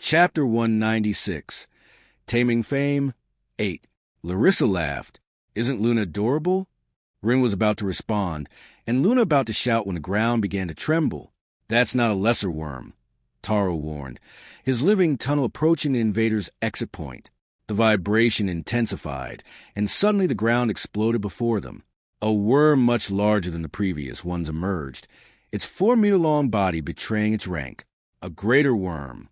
Chapter 196, Taming Fame, 8. Larissa laughed. Isn't Luna adorable? Rin was about to respond, and Luna about to shout when the ground began to tremble. That's not a lesser worm, Taro warned, his living tunnel approaching the invader's exit point. The vibration intensified, and suddenly the ground exploded before them. A worm much larger than the previous ones emerged, its 4-meter-long body betraying its rank. A greater worm,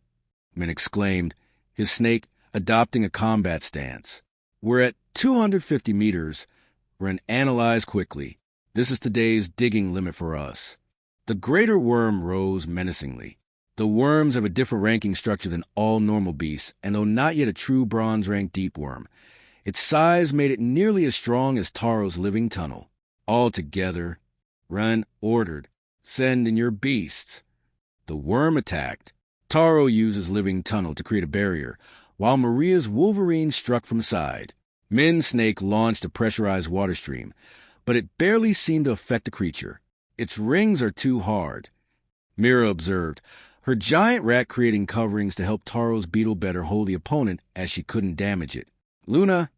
Min exclaimed, his snake adopting a combat stance. We're at 250 meters. Ren analyzed quickly. This is today's digging limit for us. The greater worm rose menacingly. The worms have a different ranking structure than all normal beasts, and though not yet a true bronze rank deep worm, its size made it nearly as strong as Taro's living tunnel. All together, Ren ordered, "Send in your beasts." The worm attacked. Taro used his living tunnel to create a barrier, while Maria's Wolverine struck from side. Min's snake launched a pressurized water stream, but it barely seemed to affect the creature. Its rings are too hard, Mira observed, her giant rat creating coverings to help Taro's beetle better hold the opponent as she couldn't damage it. Luna,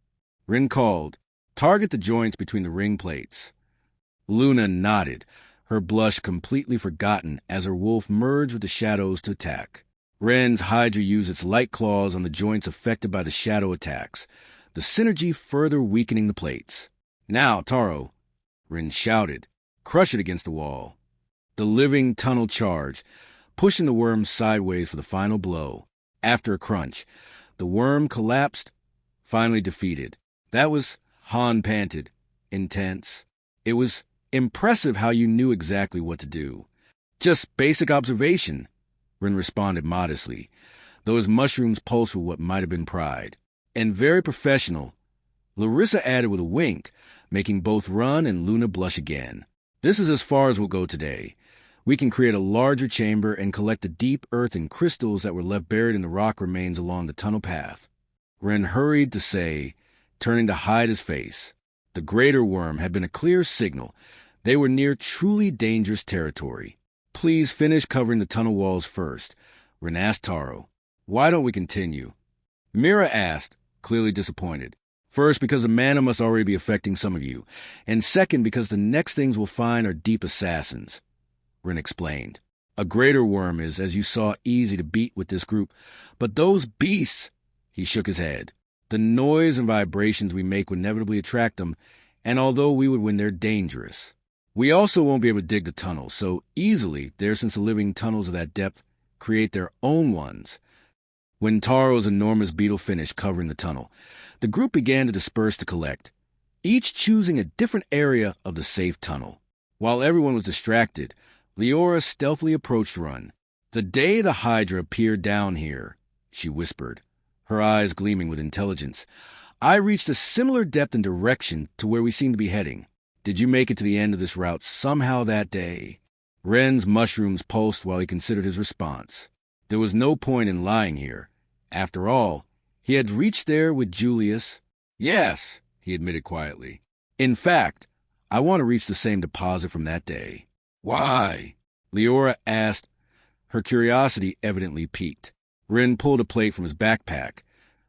Rin called, target the joints between the ring plates. Luna nodded, her blush completely forgotten as her wolf merged with the shadows to attack. Ren's Hydra used its light claws on the joints affected by the shadow attacks, the synergy further weakening the plates. Now, Taro, Ren shouted, crush it against the wall. The living tunnel charged, pushing the worm sideways for the final blow. After a crunch, the worm collapsed, finally defeated. That was, Han panted, intense. It was impressive how you knew exactly what to do. Just basic observation, Ren responded modestly, though his mushrooms pulsed with what might have been pride. And very professional, Larissa added with a wink, making both Ren and Luna blush again. This is as far as we'll go today. We can create a larger chamber and collect the deep earth and crystals that were left buried in the rock remains along the tunnel path. Ren hurried to say, turning to hide his face. The greater worm had been a clear signal. They were near truly dangerous territory. Please finish covering the tunnel walls first, Ren asked Taro. Why don't we continue? Mira asked, clearly disappointed. First, because the mana must already be affecting some of you, and second, because the next things we'll find are deep assassins, Ren explained. A greater worm is, as you saw, easy to beat with this group, but those beasts, he shook his head. The noise and vibrations we make would inevitably attract them, and although we would win, they're dangerous. We also won't be able to dig the tunnel so easily there, since the living tunnels of that depth create their own ones. When Taro's enormous beetle finished covering the tunnel, the group began to disperse to collect, each choosing a different area of the safe tunnel. While everyone was distracted, Leora stealthily approached Ren. The day the Hydra appeared down here, she whispered, her eyes gleaming with intelligence, I reached a similar depth and direction to where we seem to be heading. Did you make it to the end of this route somehow that day? Ren's mushrooms pulsed while he considered his response. There was no point in lying here. After all, he had reached there with Julius. Yes, he admitted quietly. In fact, I want to reach the same deposit from that day. Why? Leora asked, her curiosity evidently piqued. Ren pulled a plate from his backpack,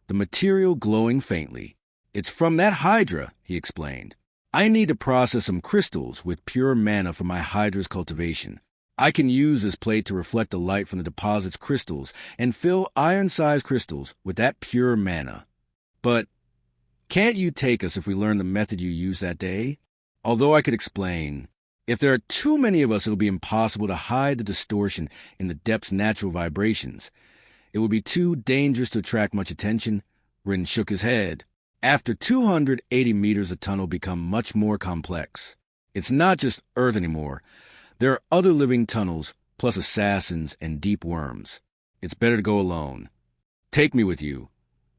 the material glowing faintly. It's from that Hydra, he explained. I need to process some crystals with pure mana for my Hydra's cultivation. I can use this plate to reflect the light from the deposit's crystals and fill iron-sized crystals with that pure mana. But can't you take us if we learn the method you used that day? Although I could explain, if there are too many of us, it'll be impossible to hide the distortion in the depth's natural vibrations. It would be too dangerous to attract much attention. Rin shook his head. After 280 meters, the tunnel become much more complex. It's not just Earth anymore. There are other living tunnels, plus assassins and deep worms. It's better to go alone. Take me with you,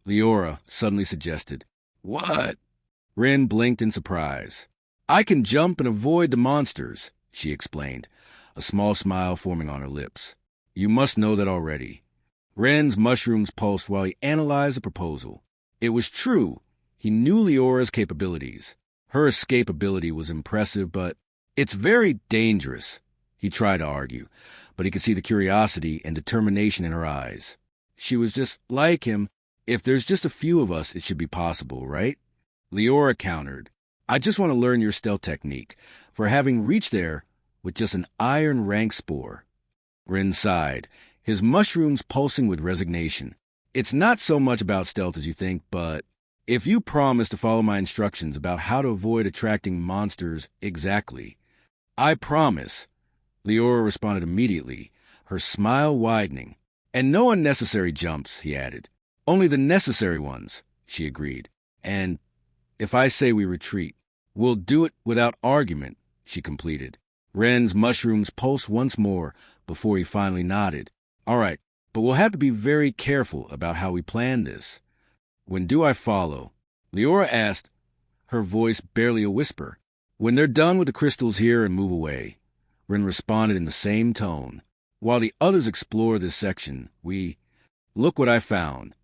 Leora suddenly suggested. What? Ren blinked in surprise. I can jump and avoid the monsters, she explained, a small smile forming on her lips. You must know that already. Ren's mushrooms pulsed while he analyzed the proposal. It was true. He knew Leora's capabilities. Her escape ability was impressive, but it's very dangerous, he tried to argue, but he could see the curiosity and determination in her eyes. She was just like him. If there's just a few of us, it should be possible, right? Leora countered. I just want to learn your stealth technique for having reached there with just an iron rank spore. Ren sighed, his mushrooms pulsing with resignation. It's not so much about stealth as you think, but if you promise to follow my instructions about how to avoid attracting monsters exactly. I promise, Leora responded immediately, her smile widening. And no unnecessary jumps, he added. Only the necessary ones, she agreed. And if I say we retreat, we'll do it without argument, she completed. Ren's mushrooms pulsed once more before he finally nodded. All right, but we'll have to be very careful about how we plan this. When do I follow? Leora asked, her voice barely a whisper. When they're done with the crystals here and move away. Ren responded in the same tone. While the others explore this section, look what I found.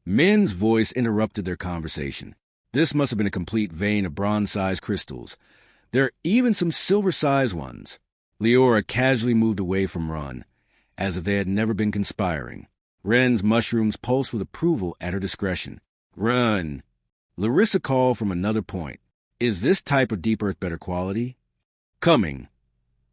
Min's voice interrupted their conversation. This must have been a complete vein of bronze-sized crystals. There are even some silver-sized ones. Leora casually moved away from Ren, as if they had never been conspiring. Ren's mushrooms pulsed with approval at her discretion. Run! Larissa called from another point. Is this type of deep earth better quality? Coming,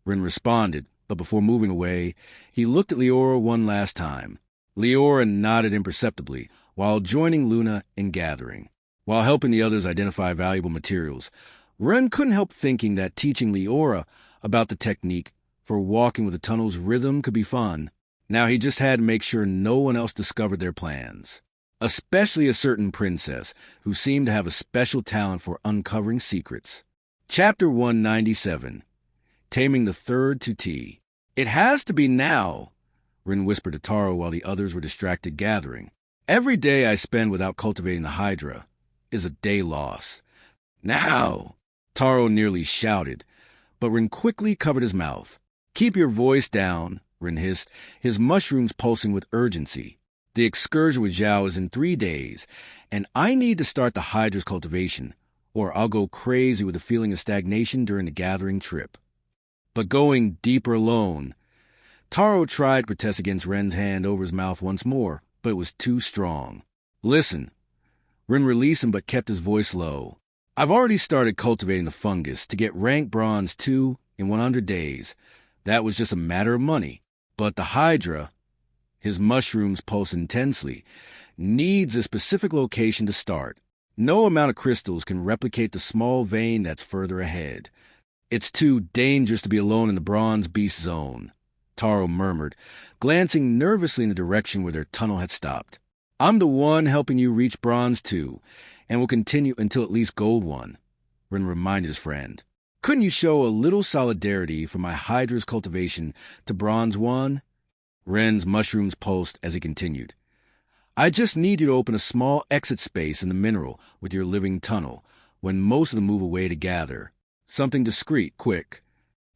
Ren responded, but before moving away, he looked at Leora one last time. Leora nodded imperceptibly while joining Luna in gathering. While helping the others identify valuable materials, Ren couldn't help thinking that teaching Leora about the technique for walking with the tunnel's rhythm could be fun. Now he just had to make sure no one else discovered their plans. Especially a certain princess who seemed to have a special talent for uncovering secrets. Chapter 197. Taming the Third to Tea. It has to be now, Ren whispered to Taro while the others were distracted gathering. Every day I spend without cultivating the Hydra is a day lost. Now, Taro nearly shouted, but Ren quickly covered his mouth. Keep your voice down, Ren hissed, his mushrooms pulsing with urgency. The excursion with Zhao is in 3 days, and I need to start the Hydra's cultivation, or I'll go crazy with a feeling of stagnation during the gathering trip. But going deeper alone, Taro tried to protest against Ren's hand over his mouth once more, but it was too strong. Listen. Ren released him but kept his voice low. I've already started cultivating the fungus to get rank bronze 2 in 100 days. That was just a matter of money. But the Hydra, his mushrooms pulse intensely, needs a specific location to start. No amount of crystals can replicate the small vein that's further ahead. It's too dangerous to be alone in the bronze beast zone, Taro murmured, glancing nervously in the direction where their tunnel had stopped. I'm the one helping you reach bronze 2, and will continue until at least gold 1, Ren reminded his friend. Couldn't you show a little solidarity for my Hydra's cultivation to bronze 1? Ren's mushrooms pulsed as he continued. I just need you to open a small exit space in the mineral with your living tunnel when most of them move away to gather. Something discreet, quick.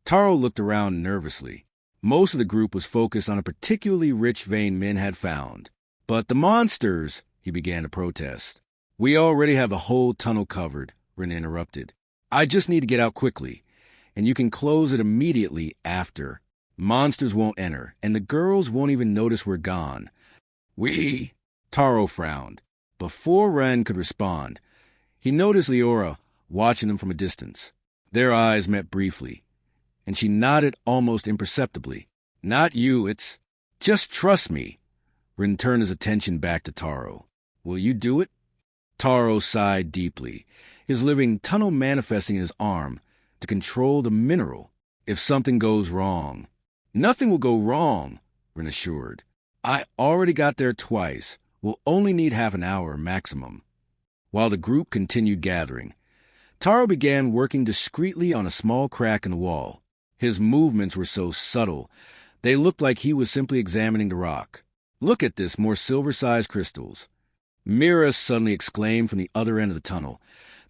Taro looked around nervously. Most of the group was focused on a particularly rich vein Min had found. But the monsters, he began to protest. We already have the whole tunnel covered, Ren interrupted. I just need to get out quickly, and you can close it immediately after. Monsters won't enter, and the girls won't even notice we're gone. Taro frowned. Before Ren could respond, he noticed Leora watching them from a distance. Their eyes met briefly, and she nodded almost imperceptibly. Not you, it's... Just trust me. Ren turned his attention back to Taro. Will you do it? Taro sighed deeply, his living tunnel manifesting in his arm to control the mineral if something goes wrong. Nothing will go wrong, Ren assured. I already got there twice. We'll only need half an hour maximum. While the group continued gathering, Taro began working discreetly on a small crack in the wall. His movements were so subtle, they looked like he was simply examining the rock. Look at this, more silver-sized crystals. Mira suddenly exclaimed from the other end of the tunnel,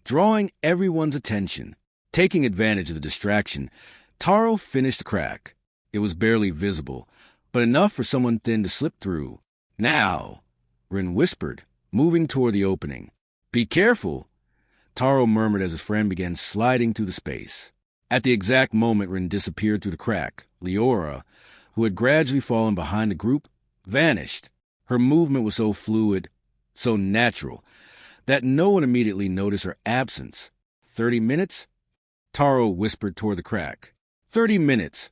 drawing everyone's attention. Taking advantage of the distraction, Taro finished the crack. It was barely visible, but enough for someone thin to slip through. Now, Ren whispered, moving toward the opening. Be careful, Taro murmured as his friend began sliding through the space. At the exact moment Ren disappeared through the crack, Leora, who had gradually fallen behind the group, vanished, Her movement was so fluid, so natural, that no one immediately noticed her absence. 30 minutes? Taro whispered toward the crack. 30 minutes.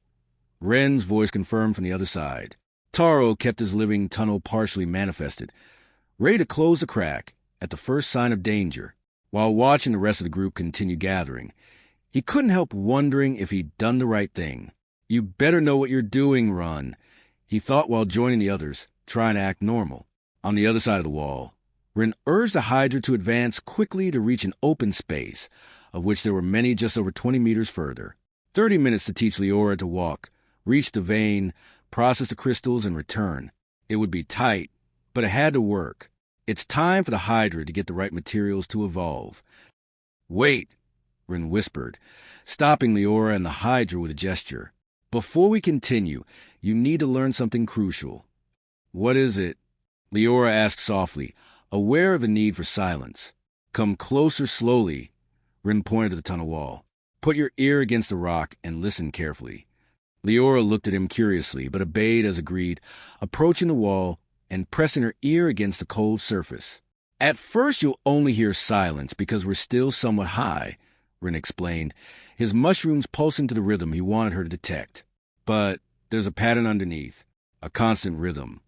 Ren's voice confirmed from the other side. Taro kept his living tunnel partially manifested, ready to close the crack at the first sign of danger, while watching the rest of the group continue gathering. He couldn't help wondering if he'd done the right thing. You better know what you're doing, Run, he thought while joining the others, trying to act normal. On the other side of the wall, Ren urged the Hydra to advance quickly to reach an open space, of which there were many just over 20 meters further. 30 minutes to teach Leora to walk, reach the vein, process the crystals, and return. It would be tight, but it had to work. It's time for the Hydra to get the right materials to evolve. Wait, Ren whispered, stopping Leora and the Hydra with a gesture. Before we continue, you need to learn something crucial. What is it? Leora asked softly, aware of the need for silence. Come closer slowly, Ren pointed to the tunnel wall. Put your ear against the rock and listen carefully. Leora looked at him curiously, but obeyed as agreed, approaching the wall and pressing her ear against the cold surface. At first you'll only hear silence because we're still somewhat high, Ren explained, his mushrooms pulsing to the rhythm he wanted her to detect. But there's a pattern underneath, a constant rhythm.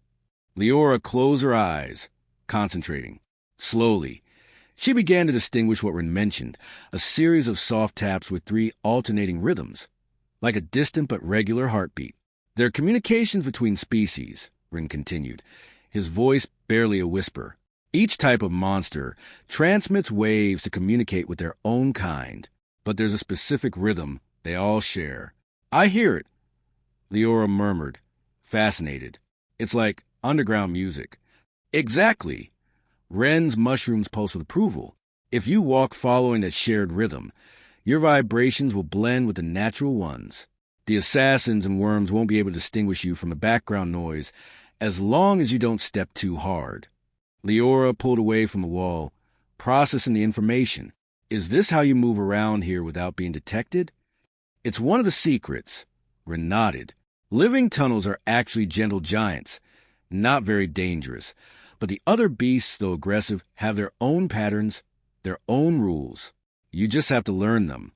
Leora closed her eyes, concentrating. Slowly, she began to distinguish what Ren mentioned, a series of soft taps with 3 alternating rhythms, like a distant but regular heartbeat. They're communications between species, Ren continued, his voice barely a whisper. Each type of monster transmits waves to communicate with their own kind, but there's a specific rhythm they all share. I hear it, Leora murmured, fascinated. It's like underground music. Exactly. Ren's mushrooms pulse with approval. If you walk following that shared rhythm, your vibrations will blend with the natural ones. The assassins and worms won't be able to distinguish you from the background noise as long as you don't step too hard. Leora pulled away from the wall, processing the information. Is this how you move around here without being detected? It's one of the secrets. Ren nodded. Living tunnels are actually gentle giants, not very dangerous. But the other beasts, though aggressive, have their own patterns, their own rules. You just have to learn them.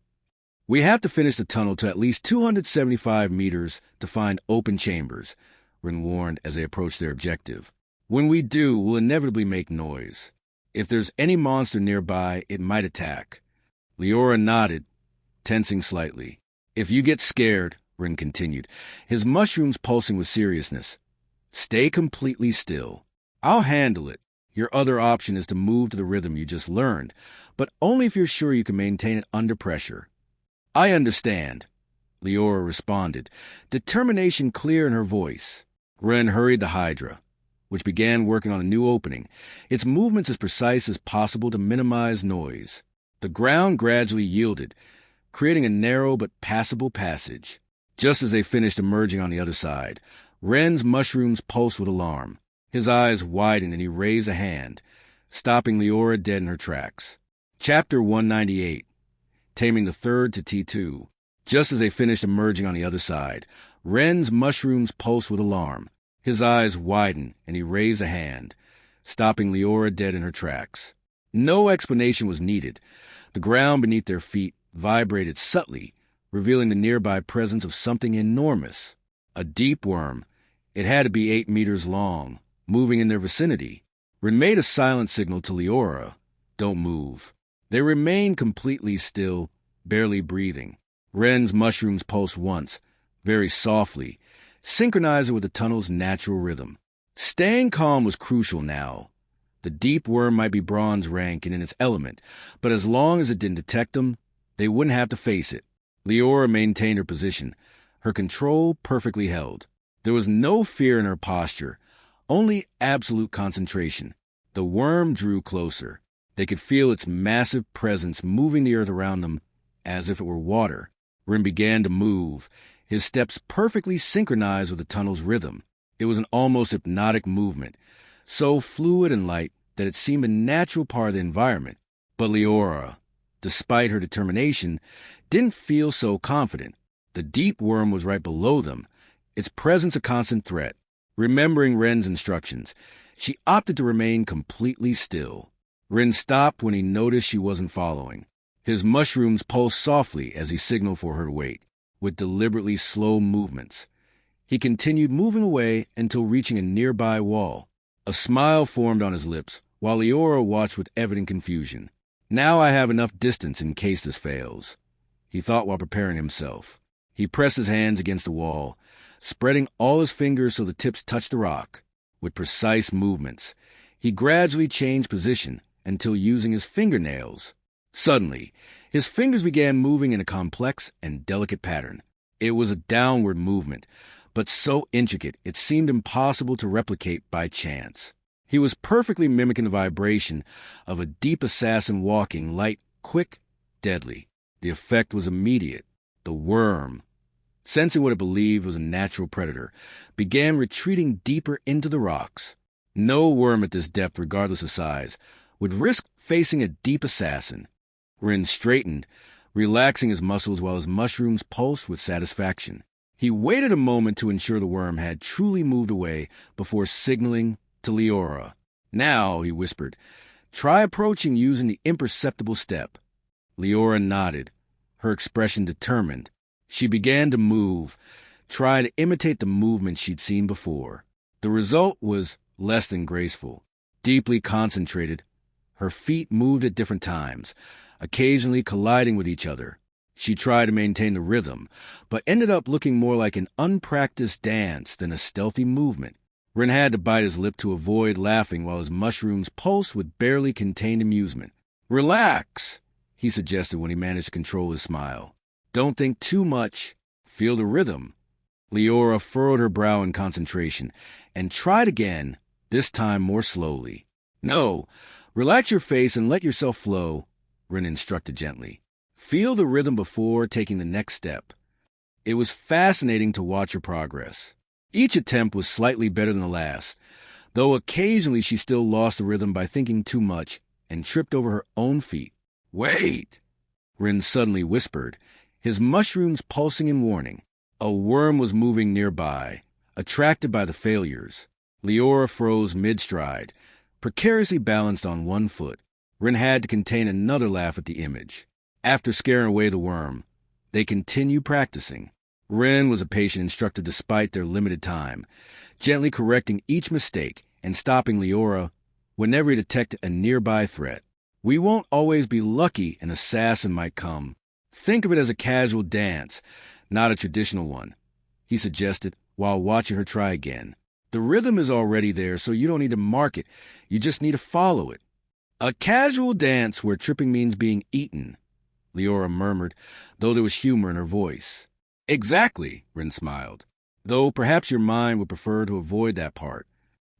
We have to finish the tunnel to at least 275 meters to find open chambers, Ren warned as they approached their objective. When we do, we'll inevitably make noise. If there's any monster nearby, it might attack. Leora nodded, tensing slightly. If you get scared, Ren continued, his mushrooms pulsing with seriousness, stay completely still. I'll handle it. Your other option is to move to the rhythm you just learned, but only if you're sure you can maintain it under pressure. I understand, Leora responded, determination clear in her voice. Ren hurried the Hydra, which began working on a new opening, its movements as precise as possible to minimize noise. The ground gradually yielded, creating a narrow but passable passage. Just as they finished emerging on the other side, Ren's mushrooms pulsed with alarm. His eyes widened and he raised a hand, stopping Leora dead in her tracks. Chapter 198, Taming the Third to T2. Just as they finished emerging on the other side, Ren's mushrooms pulsed with alarm. His eyes widened and he raised a hand, stopping Leora dead in her tracks. No explanation was needed. The ground beneath their feet vibrated subtly, revealing the nearby presence of something enormous. A deep worm. It had to be 8 meters long, moving in their vicinity. Ren made a silent signal to Leora. Don't move. They remained completely still, barely breathing. Ren's mushrooms pulsed once, very softly, synchronizing with the tunnel's natural rhythm. Staying calm was crucial now. The deep worm might be bronze rank and in its element, but as long as it didn't detect them, they wouldn't have to face it. Leora maintained her position, her control perfectly held. There was no fear in her posture, only absolute concentration. The worm drew closer. They could feel its massive presence moving the earth around them as if it were water. Ren began to move, his steps perfectly synchronized with the tunnel's rhythm. It was an almost hypnotic movement, so fluid and light that it seemed a natural part of the environment. But Leora, despite her determination, didn't feel so confident. The deep worm was right below them, its presence a constant threat. Remembering Ren's instructions, She opted to remain completely still. Rin stopped when he noticed she wasn't following. His mushrooms pulsed softly as he signaled for her to wait, with deliberately slow movements. He continued moving away until reaching a nearby wall. A smile formed on his lips, while Leora watched with evident confusion. Now I have enough distance in case this fails, he thought while preparing himself. He pressed his hands against the wall, spreading all his fingers so the tips touched the rock. With precise movements, he gradually changed position until using his fingernails. Suddenly, his fingers began moving in a complex and delicate pattern. It was a downward movement, but so intricate it seemed impossible to replicate by chance. He was perfectly mimicking the vibration of a deep assassin walking, light, quick, deadly. The effect was immediate. The worm, sensing what it believed was a natural predator, began retreating deeper into the rocks. No worm at this depth, regardless of size, would risk facing a deep assassin. Rin straightened, relaxing his muscles while his mushrooms pulsed with satisfaction. He waited a moment to ensure the worm had truly moved away before signaling to Leora. Now, he whispered, try approaching using the imperceptible step. Leora nodded, her expression determined. She began to move, trying to imitate the movement she'd seen before. The result was less than graceful. Deeply concentrated, her feet moved at different times, occasionally colliding with each other. She tried to maintain the rhythm, but ended up looking more like an unpracticed dance than a stealthy movement. Rin had to bite his lip to avoid laughing while his mushrooms pulsed with barely contained amusement. Relax, he suggested when he managed to control his smile. Don't think too much. Feel the rhythm. Leora furrowed her brow in concentration and tried again, this time more slowly. No, relax your face and let yourself flow, Rin instructed gently. Feel the rhythm before taking the next step. It was fascinating to watch her progress. Each attempt was slightly better than the last, though occasionally she still lost the rhythm by thinking too much and tripped over her own feet. Wait, Rin suddenly whispered, his mushrooms pulsing in warning. A worm was moving nearby, attracted by the failures. Leora froze mid-stride, precariously balanced on one foot. Rin had to contain another laugh at the image. After scaring away the worm, they continued practicing. Rin was a patient instructor despite their limited time, gently correcting each mistake and stopping Leora whenever he detected a nearby threat. We won't always be lucky an assassin might come. Think of it as a casual dance, not a traditional one, he suggested while watching her try again. The rhythm is already there, so you don't need to mark it. You just need to follow it. A casual dance where tripping means being eaten, Leora murmured, though there was humor in her voice. Exactly, Rin smiled, though perhaps your mind would prefer to avoid that part.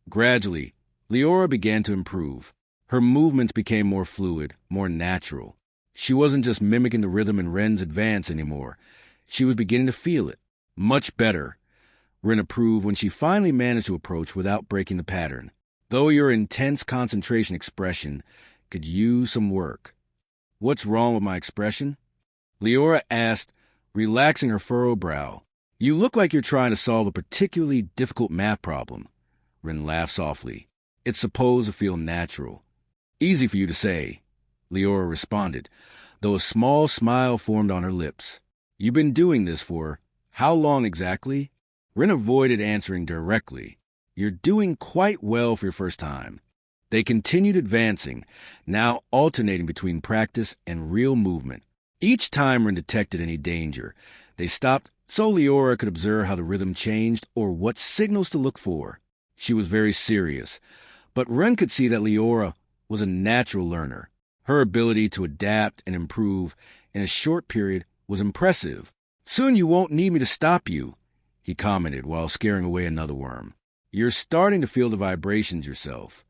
Gradually, Leora began to improve. Her movements became more fluid, more natural. She wasn't just mimicking the rhythm in Ren's advance anymore. She was beginning to feel it. Much better, Rin approved when she finally managed to approach without breaking the pattern. Though your intense concentration expression could use some work. What's wrong with my expression? Leora asked, relaxing her furrowed brow. You look like you're trying to solve a particularly difficult math problem. Rin laughed softly. It's supposed to feel natural. Easy for you to say, Leora responded, though a small smile formed on her lips. You've been doing this for how long exactly? Rin avoided answering directly. You're doing quite well for your first time. They continued advancing, now alternating between practice and real movement. Each time Rin detected any danger, they stopped so Leora could observe how the rhythm changed or what signals to look for. She was very serious, but Rin could see that Leora was a natural learner. Her ability to adapt and improve in a short period was impressive. Soon you won't need me to stop you, he commented while scaring away another worm. You're starting to feel the vibrations yourself.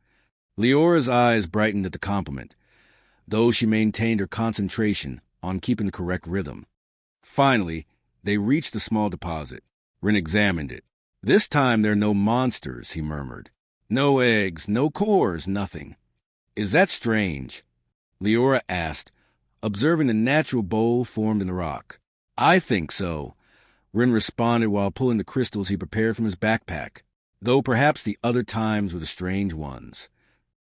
Leora's eyes brightened at the compliment, though she maintained her concentration on keeping the correct rhythm. Finally, they reached the small deposit. Rin examined it. This time there are no monsters, he murmured. No eggs, no cores, nothing. Is that strange? Leora asked, observing the natural bowl formed in the rock. I think so, Rin responded while pulling the crystals he prepared from his backpack. though perhaps the other times were the strange ones.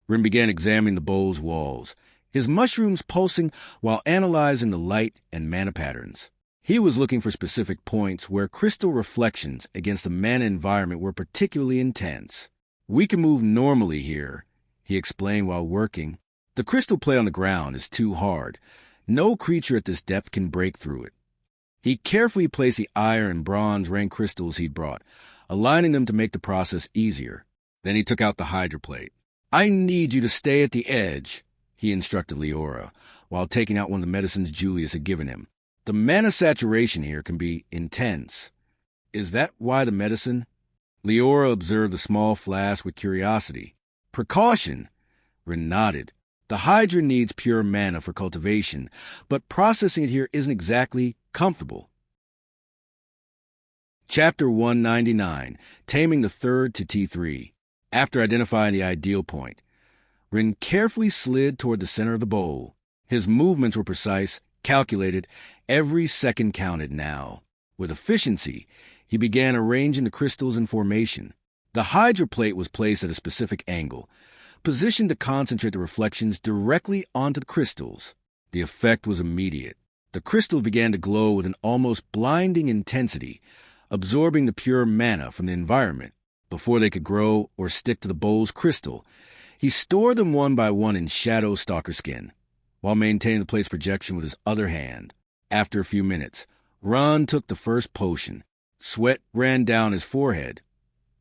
Rin began examining the bowl's walls, his mushrooms pulsing while analyzing the light and mana patterns. He was looking for specific points where crystal reflections against the mana environment were particularly intense. "We can move normally here," he explained while working. "The crystal plate on the ground is too hard. No creature at this depth can break through it." He carefully placed the iron and bronze ranked crystals he'd brought, aligning them to make the process easier. Then he took out the Hydra plate. "I need you to stay at the edge," he instructed Leora, while taking out one of the medicines Julius had given him. "The mana saturation here can be intense." "Is that why the medicine?" Leora observed the small flask with curiosity. "Precaution," Rin nodded. "The Hydra needs pure mana for cultivation, but processing it here isn't exactly comfortable." Chapter 199, Taming the Third to T3. After identifying the ideal point, Rin carefully slid toward the center of the bowl. His movements were precise, calculated, every second counted now. With efficiency, he began arranging the crystals in formation. The Hydra plate was placed at a specific angle, positioned to concentrate the reflections directly onto the crystals. The effect was immediate. The crystals began to glow with an almost blinding intensity, absorbing the pure mana from the environment. Before they could grow or stick to the bowl's crystal, he stored them one by one in shadow stalker skin, while maintaining the plate's projection with his other hand. After a few minutes, Ron took the first potion. Sweat ran down his forehead.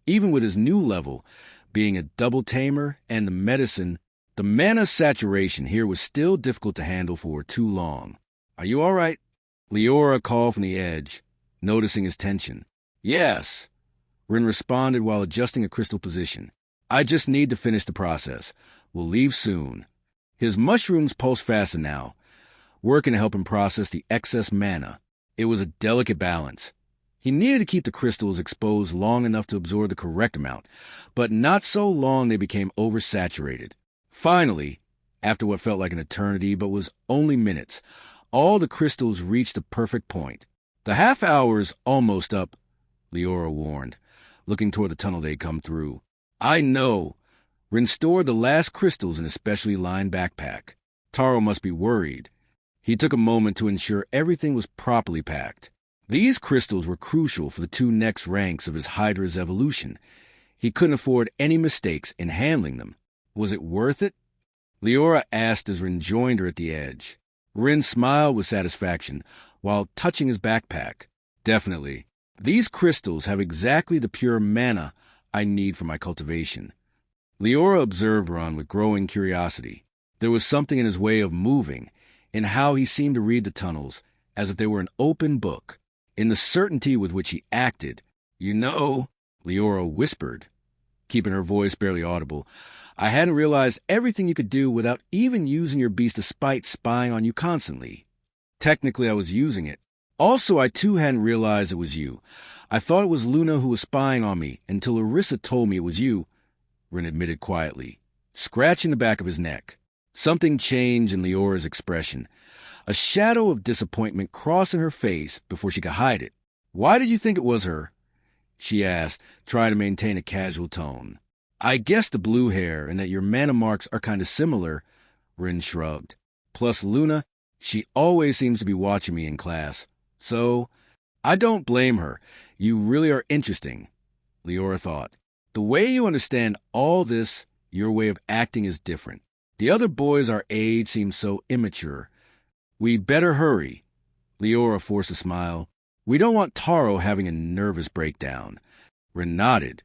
Even with his new level, being a double tamer and the medicine, the mana saturation here was still difficult to handle for too long. "Are you all right?" Leora called from the edge, noticing his tension. "Yes," Rin responded while adjusting a crystal position. "I just need to finish the process. We'll leave soon." His mushrooms pulsed faster now, working to help him process the excess mana. It was a delicate balance. He needed to keep the crystals exposed long enough to absorb the correct amount, but not so long they became oversaturated. Finally, after what felt like an eternity but was only minutes, all the crystals reached the perfect point. "The half hour's almost up," Leora warned, looking toward the tunnel they'd come through. "I know." Rin stored the last crystals in a specially lined backpack. Taro must be worried. He took a moment to ensure everything was properly packed. These crystals were crucial for the two next ranks of his Hydra's evolution. He couldn't afford any mistakes in handling them. Was it worth it? Leora asked as Rin joined her at the edge. Rin smiled with satisfaction while touching his backpack. "Definitely. These crystals have exactly the pure mana I need for my cultivation." Leora observed Ron with growing curiosity. There was something in his way of moving, in how he seemed to read the tunnels, as if they were an open book, in the certainty with which he acted. "You know," Leora whispered, keeping her voice barely audible, "I hadn't realized everything you could do without even using your beast of spite spying on you constantly." "Technically, I was using it. Also, I too hadn't realized it was you. I thought it was Luna who was spying on me until Larissa told me it was you," Rin admitted quietly, scratching the back of his neck. Something changed in Leora's expression, a shadow of disappointment crossing her face before she could hide it. "Why did you think it was her?" she asked, trying to maintain a casual tone. "I guess the blue hair and that your mana marks are kind of similar," Rin shrugged. "Plus Luna, she always seems to be watching me in class. So, I don't blame her. You really are interesting," Leora thought. "The way you understand all this, your way of acting is different. The other boys our age seem so immature. We'd better hurry." Leora forced a smile. "We don't want Taro having a nervous breakdown." Rin nodded,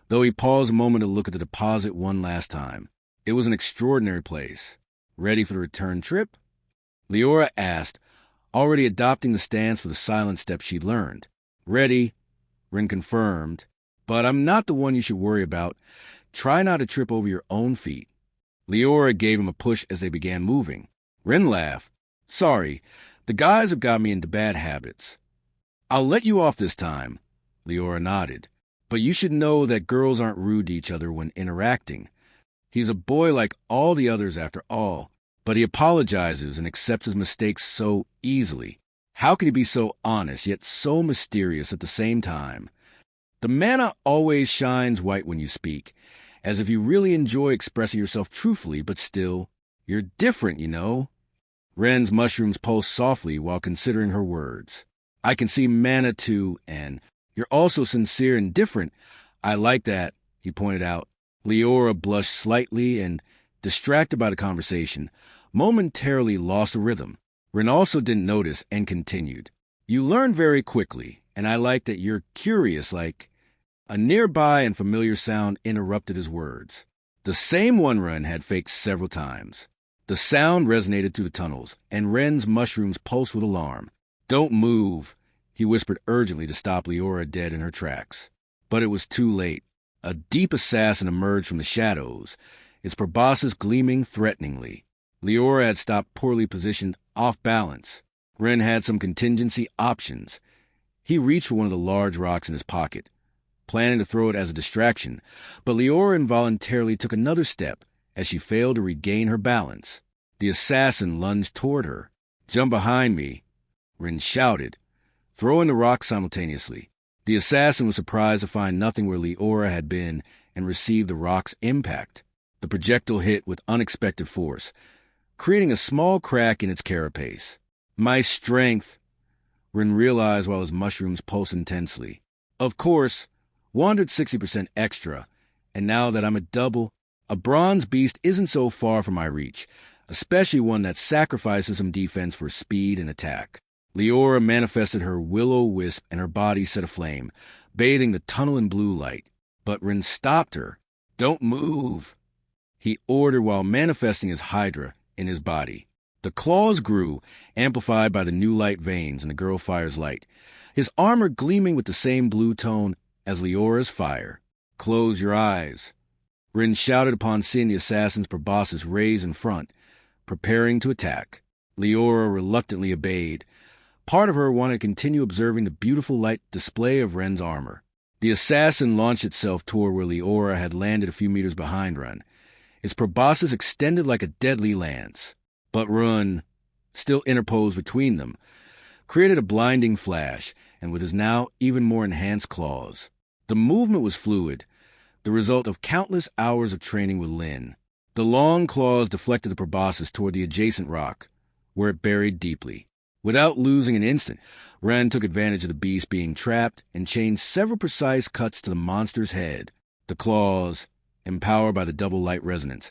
though he paused a moment to look at the deposit one last time. It was an extraordinary place. "Ready for the return trip?" Leora asked, already adopting the stance for the silent step she'd learned. "Ready," Rin confirmed. "But I'm not the one you should worry about. Try not to trip over your own feet." Leora gave him a push as they began moving. Rin laughed. "Sorry, the guys have got me into bad habits." "I'll let you off this time," Leora nodded. "But you should know that girls aren't rude to each other when interacting. He's a boy like all the others after all, but he apologizes and accepts his mistakes so easily. How could he be so honest, yet so mysterious at the same time?" The mana always shines white when you speak, as if you really enjoy expressing yourself truthfully, but still, you're different, you know. Ren's mushrooms pulsed softly while considering her words. I can see mana too, and you're also sincere and different. I like that, he pointed out. Leora blushed slightly and, distracted by the conversation, momentarily lost the rhythm. Ren also didn't notice and continued. You learn very quickly, and I like that you're curious, like... A nearby and familiar sound interrupted his words. The same one Ren had faked several times. The sound resonated through the tunnels, and Ren's mushrooms pulsed with alarm. Don't move, he whispered urgently to stop Leora dead in her tracks. But it was too late. A deep assassin emerged from the shadows, its proboscis gleaming threateningly. Leora had stopped poorly positioned, off balance. Ren had some contingency options. He reached for one of the large rocks in his pocket, planning to throw it as a distraction, but Leora involuntarily took another step as she failed to regain her balance. The assassin lunged toward her. Jump behind me, Ren shouted, throwing the rock simultaneously. The assassin was surprised to find nothing where Leora had been and received the rock's impact. The projectile hit with unexpected force, creating a small crack in its carapace. My strength, Ren realized while his mushrooms pulsed intensely. Of course, 160% extra, and now that I'm at double, a bronze beast isn't so far from my reach, especially one that sacrifices some defense for speed and attack. Leora manifested her will-o-wisp and her body set aflame, bathing the tunnel in blue light. But Ren stopped her. Don't move, he ordered while manifesting his hydra in his body. The claws grew, amplified by the new light veins in the girl fire's light, his armor gleaming with the same blue tone as Leora's fire. Close your eyes, Ren shouted upon seeing the assassin's proboscis raise in front, preparing to attack. Leora reluctantly obeyed. Part of her wanted to continue observing the beautiful light display of Ren's armor. The assassin launched itself toward where Leora had landed a few meters behind Ren. Its proboscis extended like a deadly lance. But Ren, still interposed between them, created a blinding flash, and with his now even more enhanced claws. The movement was fluid, the result of countless hours of training with Lin. The long claws deflected the proboscis toward the adjacent rock, where it buried deeply. Without losing an instant, Ren took advantage of the beast being trapped and chained several precise cuts to the monster's head. The claws, empowered by the double light resonance,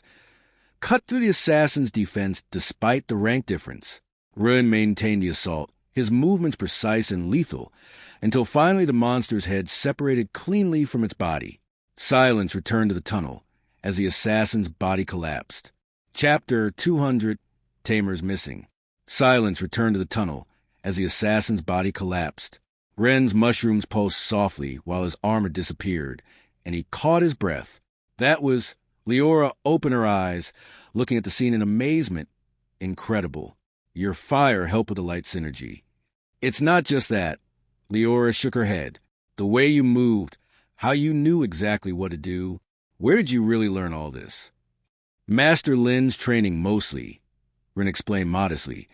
cut through the assassin's defense despite the rank difference. Ren maintained the assault, his movements precise and lethal, until finally the monster's head separated cleanly from its body. Silence returned to the tunnel as the assassin's body collapsed. Chapter 200, Tamer's Missing. Silence returned to the tunnel as the assassin's body collapsed. Ren's mushrooms pulsed softly while his armor disappeared, and he caught his breath. That was... Leora opened her eyes, looking at the scene in amazement. Incredible. Your fire helped with the light synergy. It's not just that. Leora shook her head. The way you moved, how you knew exactly what to do. Where did you really learn all this? Master Lin's training mostly, Ren explained modestly,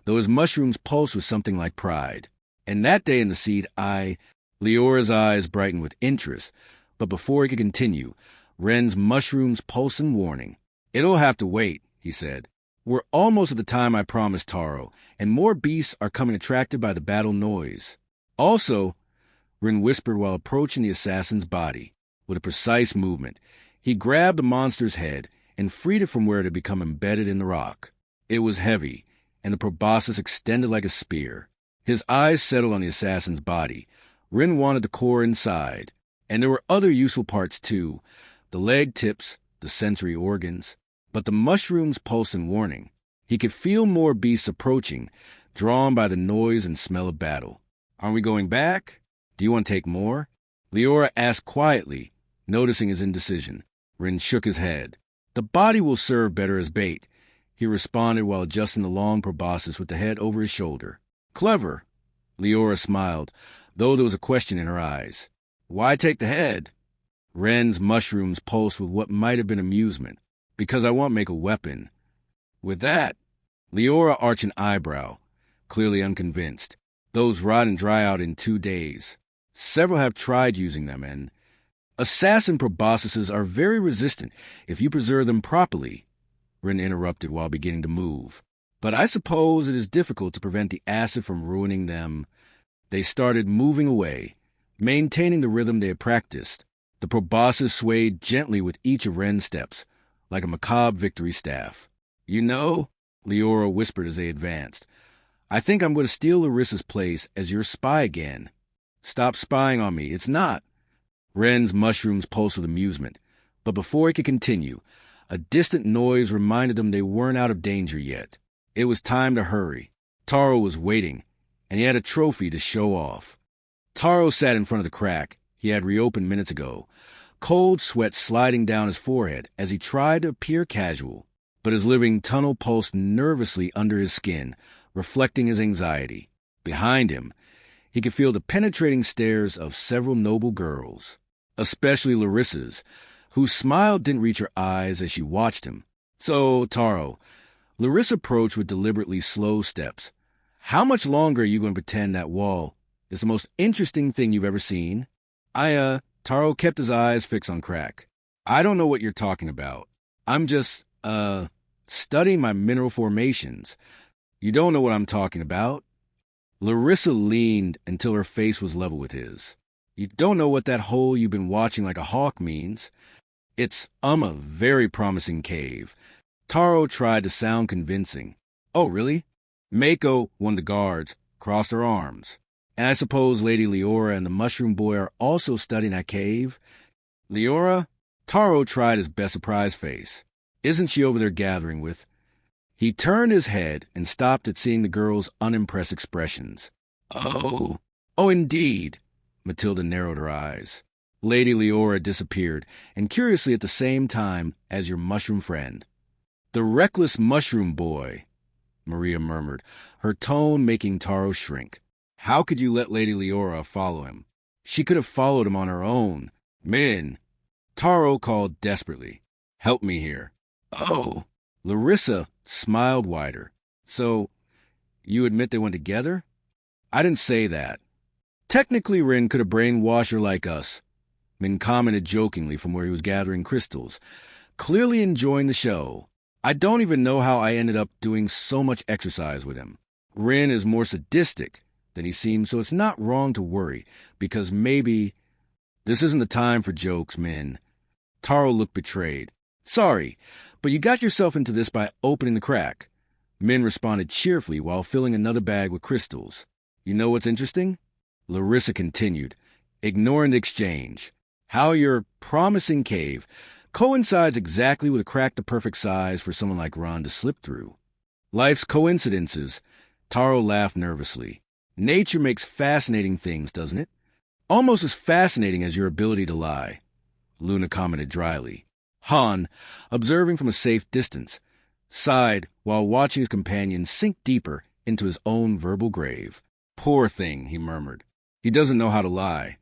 though his mushrooms pulsed with something like pride. And that day in the seed, Leora's eyes brightened with interest, but before he could continue, Ren's mushrooms pulsed in warning. It'll have to wait, he said. We're almost at the time I promised Taro, and more beasts are coming attracted by the battle noise. Also, Ren whispered while approaching the assassin's body. With a precise movement, he grabbed the monster's head and freed it from where it had become embedded in the rock. It was heavy, and the proboscis extended like a spear. His eyes settled on the assassin's body. Ren wanted the core inside, and there were other useful parts too, the leg tips, the sensory organs. But the mushrooms pulsed in warning. He could feel more beasts approaching, drawn by the noise and smell of battle. Aren't we going back? Do you want to take more? Leora asked quietly, noticing his indecision. Ren shook his head. The body will serve better as bait, he responded while adjusting the long proboscis with the head over his shoulder. Clever, Leora smiled, though there was a question in her eyes. Why take the head? Ren's mushrooms pulsed with what might have been amusement. Because I won't make a weapon. With that, Leora arched an eyebrow, clearly unconvinced. Those rot and dry out in 2 days. Several have tried using them, and assassin proboscises are very resistant if you preserve them properly, Rin interrupted while beginning to move. But I suppose it is difficult to prevent the acid from ruining them. They started moving away, maintaining the rhythm they had practiced. The proboscis swayed gently with each of Ren's steps, like a macabre victory staff. You know, Leora whispered as they advanced, I think I'm going to steal Larissa's place as your spy again. Stop spying on me. It's not. Ren's mushrooms pulsed with amusement, but before he could continue, a distant noise reminded them they weren't out of danger yet. It was time to hurry. Taro was waiting, and he had a trophy to show off. Taro sat in front of the crack he had reopened minutes ago, cold sweat sliding down his forehead as he tried to appear casual, but his living tunnel pulsed nervously under his skin, reflecting his anxiety. Behind him, he could feel the penetrating stares of several noble girls, especially Larissa's, whose smile didn't reach her eyes as she watched him. So, Taro, Larissa approached with deliberately slow steps. How much longer are you going to pretend that wall is the most interesting thing you've ever seen? Taro kept his eyes fixed on Crack. I don't know what you're talking about. I'm just, studying my mineral formations. You don't know what I'm talking about? Larissa leaned until her face was level with his. You don't know what that hole you've been watching like a hawk means. It's, a very promising cave. Taro tried to sound convincing. Oh, really? Mako, one of the guards, crossed her arms. And I suppose Lady Leora and the Mushroom Boy are also studying that cave? Leora? Taro tried his best surprise face. Isn't she over there gathering with? He turned his head and stopped at seeing the girl's unimpressed expressions. Oh, indeed. Matilda narrowed her eyes. Lady Leora disappeared, and curiously at the same time as your mushroom friend. The reckless Mushroom Boy, Maria murmured, her tone making Taro shrink. How could you let Lady Leora follow him? She could have followed him on her own. Min! Taro called desperately. Help me here. Oh! Larissa smiled wider. So, you admit they went together? I didn't say that. Technically, Rin could have brainwashed her like us. Min commented jokingly from where he was gathering crystals, clearly enjoying the show. I don't even know how I ended up doing so much exercise with him. Rin is more sadistic than he seems, so it's not wrong to worry, because maybe... This isn't the time for jokes, Min. Taro looked betrayed. Sorry, but you got yourself into this by opening the crack. Min responded cheerfully while filling another bag with crystals. You know what's interesting? Larissa continued, ignoring the exchange. How your promising cave coincides exactly with a crack the perfect size for someone like Ron to slip through. Life's coincidences. Taro laughed nervously. Nature makes fascinating things, doesn't it? Almost as fascinating as your ability to lie. Luna commented dryly. Han, observing from a safe distance, sighed while watching his companion sink deeper into his own verbal grave. Poor thing, he murmured. He doesn't know how to lie.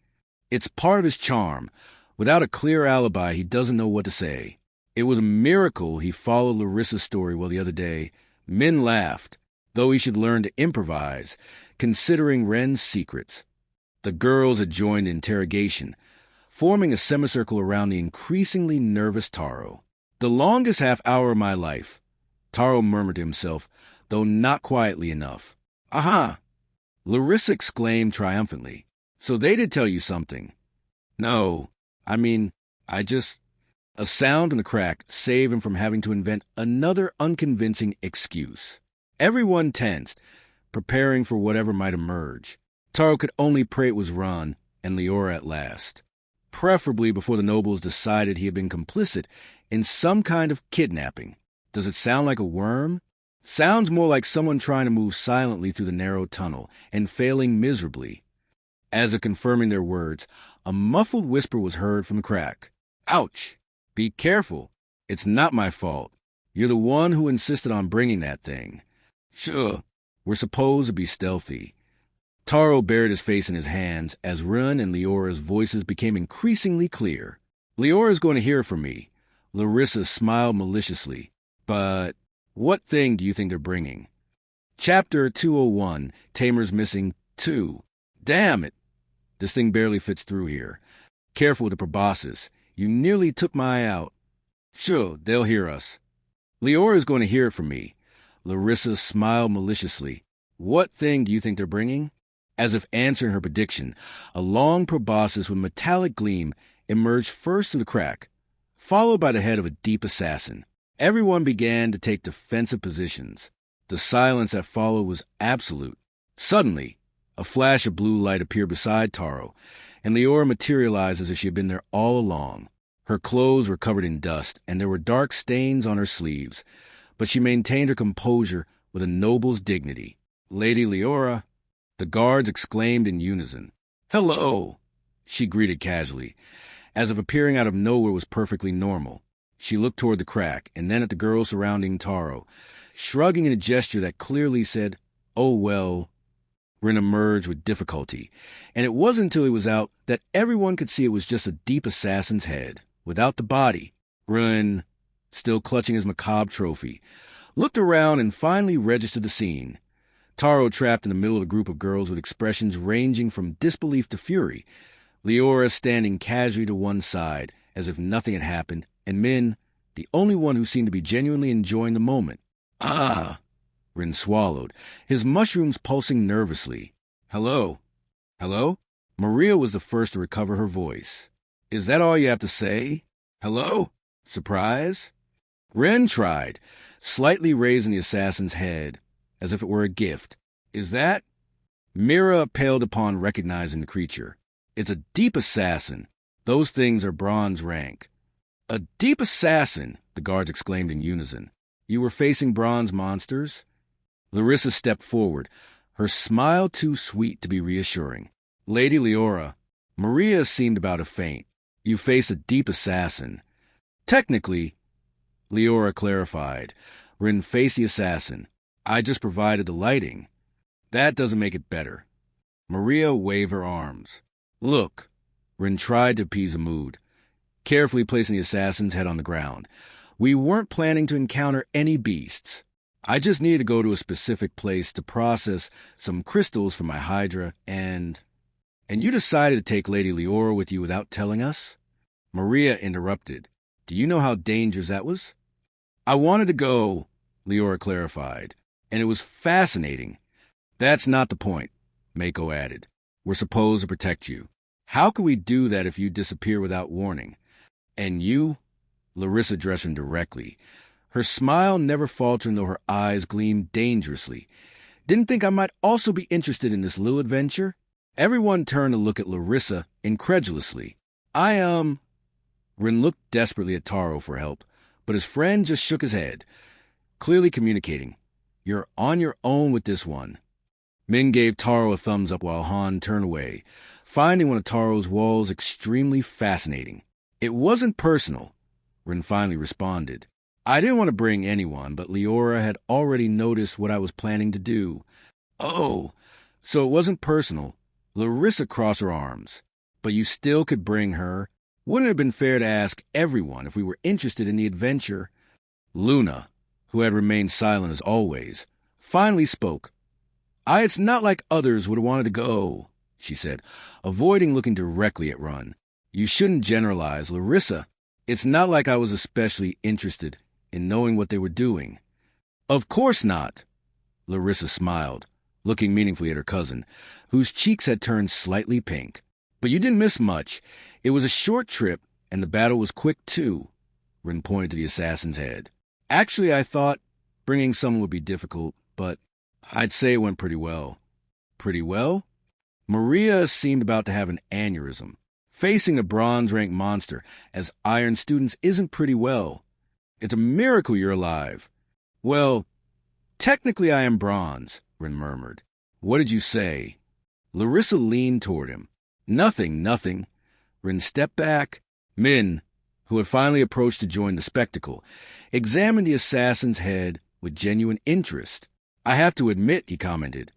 It's part of his charm. Without a clear alibi, he doesn't know what to say. It was a miracle he followed Larissa's story well the other day. Min laughed, though he should learn to improvise, considering Ren's secrets. The girls had joined the interrogation, forming a semicircle around the increasingly nervous Taro. The longest half-hour of my life, Taro murmured to himself, though not quietly enough. Aha! Larissa exclaimed triumphantly. So they did tell you something. No, I just... A sound in the crack saved him from having to invent another unconvincing excuse. Everyone tensed, preparing for whatever might emerge. Taro could only pray it was Ron and Leora at last. Preferably before the nobles decided he had been complicit in some kind of kidnapping. Does it sound like a worm? Sounds more like someone trying to move silently through the narrow tunnel and failing miserably. As if confirming their words, a muffled whisper was heard from the crack. Ouch! Be careful. It's not my fault. You're the one who insisted on bringing that thing. Sure, we're supposed to be stealthy. Taro buried his face in his hands as Rin and Leora's voices became increasingly clear. Leora's going to hear from me. Larissa smiled maliciously. But what thing do you think they're bringing? Chapter 201, Tamer's Missing 2. Damn it! This thing barely fits through here. Careful with the proboscis. You nearly took my eye out. Sure, they'll hear us. Leora is going to hear it from me. Larissa smiled maliciously. What thing do you think they're bringing? As if answering her prediction, a long proboscis with metallic gleam emerged first through the crack, followed by the head of a deep assassin. Everyone began to take defensive positions. The silence that followed was absolute. Suddenly, a flash of blue light appeared beside Taro, and Leora materialized as if she had been there all along. Her clothes were covered in dust, and there were dark stains on her sleeves, but she maintained her composure with a noble's dignity. Lady Leora, the guards exclaimed in unison. Hello, she greeted casually, as if appearing out of nowhere was perfectly normal. She looked toward the crack, and then at the girls surrounding Taro, shrugging in a gesture that clearly said, oh well. Rin emerged with difficulty, and it wasn't until he was out that everyone could see it was just a deep assassin's head, without the body. Rin, still clutching his macabre trophy, looked around and finally registered the scene. Taro trapped in the middle of a group of girls with expressions ranging from disbelief to fury, Leora standing casually to one side, as if nothing had happened, and Min, the only one who seemed to be genuinely enjoying the moment. Ah! Rin swallowed, his mushrooms pulsing nervously. Hello? Hello? Maria was the first to recover her voice. Is that all you have to say? Hello? Surprise? Rin tried, slightly raising the assassin's head, as if it were a gift. Is that? Mira paled upon recognizing the creature. It's a deep assassin. Those things are bronze rank. A deep assassin, the guards exclaimed in unison. You were facing bronze monsters? Larissa stepped forward, her smile too sweet to be reassuring. Lady Leora, Maria seemed about to faint. You face a deep assassin. Technically, Leora clarified, Rin faced the assassin. I just provided the lighting. That doesn't make it better. Maria waved her arms. Look, Rin tried to appease the mood, carefully placing the assassin's head on the ground. We weren't planning to encounter any beasts. I just needed to go to a specific place to process some crystals for my Hydra, and you decided to take Lady Leora with you without telling us? Maria interrupted. Do you know how dangerous that was? I wanted to go, Leora clarified, and it was fascinating. That's not the point, Mako added. We're supposed to protect you. How could we do that if you disappear without warning? And you? Larissa addressed him directly, her smile never faltering though her eyes gleamed dangerously. Didn't think I might also be interested in this little adventure? Everyone turned to look at Larissa incredulously. Rin looked desperately at Taro for help, but his friend just shook his head, clearly communicating. You're on your own with this one. Min gave Taro a thumbs up while Han turned away, finding one of Taro's walls extremely fascinating. It wasn't personal, Rin finally responded. I didn't want to bring anyone, but Leora had already noticed what I was planning to do. Oh, so it wasn't personal. Larissa crossed her arms. But you still could bring her. Wouldn't it have been fair to ask everyone if we were interested in the adventure? Luna, who had remained silent as always, finally spoke. It's not like others would have wanted to go, she said, avoiding looking directly at Run. You shouldn't generalize, Larissa. It's not like I was especially interested in knowing what they were doing. Of course not, Larissa smiled, looking meaningfully at her cousin, whose cheeks had turned slightly pink. But you didn't miss much. It was a short trip, and the battle was quick, too. Rin pointed to the assassin's head. Actually, I thought bringing someone would be difficult, but I'd say it went pretty well. Pretty well? Maria seemed about to have an aneurysm. Facing a bronze-rank monster as Iron students isn't pretty well. It's a miracle you're alive. Well, technically I am bronze, Rin murmured. What did you say? Larissa leaned toward him. Nothing. Rin stepped back. Min, who had finally approached to join the spectacle, examined the assassin's head with genuine interest. I have to admit, he commented,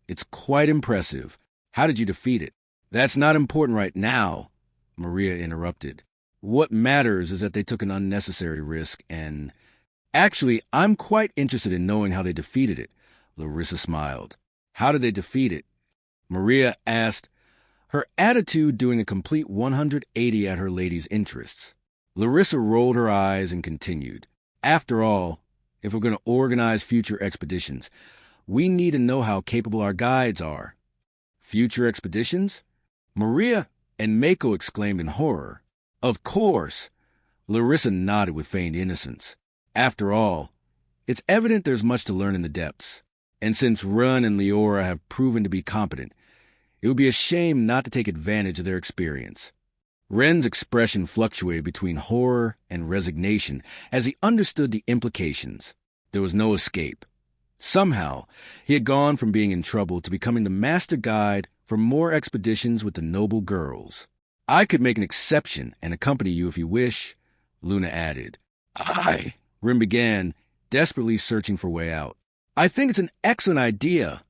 it's quite impressive. How did you defeat it? That's not important right now, Maria interrupted. What matters is that they took an unnecessary risk and... Actually, I'm quite interested in knowing how they defeated it, Larissa smiled. How did they defeat it? Maria asked. her attitude doing a complete 180 at her lady's interests. Larissa rolled her eyes and continued. After all, if we're going to organize future expeditions, we need to know how capable our guides are. Future expeditions? Maria and Mako exclaimed in horror. Of course! Larissa nodded with feigned innocence. After all, it's evident there's much to learn in the depths. And since Run and Leora have proven to be competent, it would be a shame not to take advantage of their experience. Ren's expression fluctuated between horror and resignation as he understood the implications. There was no escape. Somehow, he had gone from being in trouble to becoming the master guide for more expeditions with the noble girls. I could make an exception and accompany you if you wish, Luna added. Aye, Ren began, desperately searching for a way out. I think it's an excellent idea,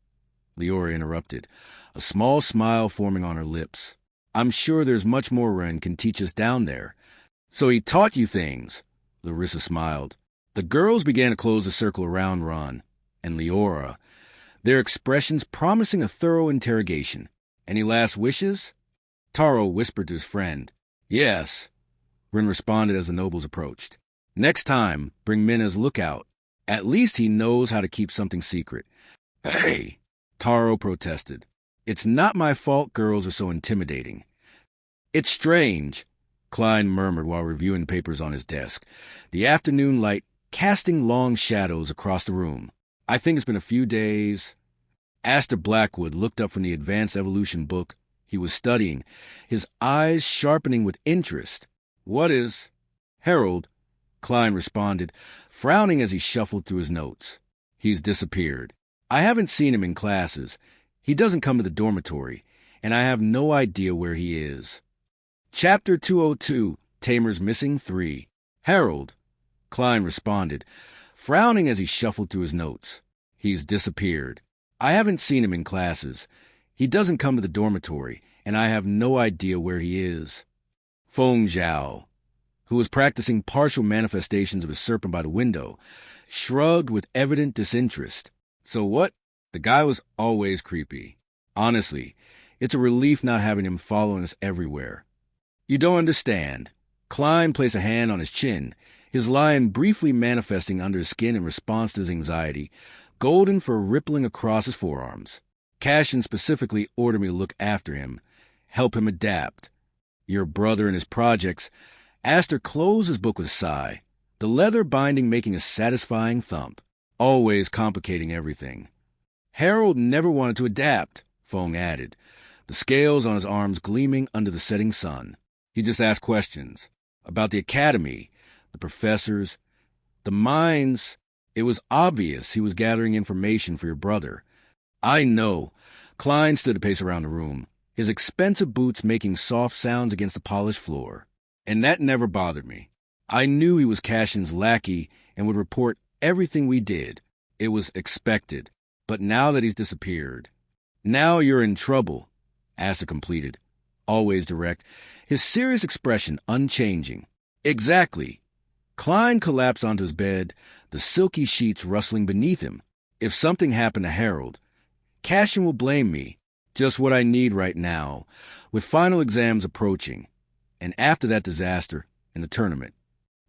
Leora interrupted, a small smile forming on her lips. I'm sure there's much more Ren can teach us down there. So he taught you things, Larissa smiled. The girls began to close the circle around Ron and Leora, their expressions promising a thorough interrogation. Any last wishes? Taro whispered to his friend. Yes, Ren responded as the nobles approached. Next time, bring Min as lookout. At least he knows how to keep something secret. Hey, Taro protested. It's not my fault girls are so intimidating. It's strange, Klein murmured while reviewing papers on his desk, the afternoon light casting long shadows across the room. I think it's been a few days. Aster Blackwood looked up from the advanced evolution book he was studying, his eyes sharpening with interest. What is? Harold, Klein responded, frowning as he shuffled through his notes. He's disappeared. I haven't seen him in classes. He doesn't come to the dormitory, and I have no idea where he is. Chapter 202, Tamer's Missing 3. Harold, Klein responded, frowning as he shuffled through his notes. He's disappeared. I haven't seen him in classes. He doesn't come to the dormitory, and I have no idea where he is. Feng Zhao, who was practicing partial manifestations of his serpent by the window, shrugged with evident disinterest. So what? The guy was always creepy. Honestly, it's a relief not having him following us everywhere. You don't understand. Klein placed a hand on his chin, his lion briefly manifesting under his skin in response to his anxiety, golden fur rippling across his forearms. Cashin specifically ordered me to look after him, help him adapt. Your brother and his projects. Aster closed his book with a sigh, the leather binding making a satisfying thump, always complicating everything. Harold never wanted to adapt, Feng added, the scales on his arms gleaming under the setting sun. He just asked questions about the academy, the professors, the mines. It was obvious he was gathering information for your brother. I know. Klein stood a pace around the room, his expensive boots making soft sounds against the polished floor. And that never bothered me. I knew he was Cashin's lackey and would report everything we did. It was expected. But now that he's disappeared, now you're in trouble, Aster completed, always direct, his serious expression unchanging. Exactly. Klein collapsed onto his bed, the silky sheets rustling beneath him. If something happened to Harold, Cashin will blame me. Just what I need right now, with final exams approaching. And after that disaster in the tournament,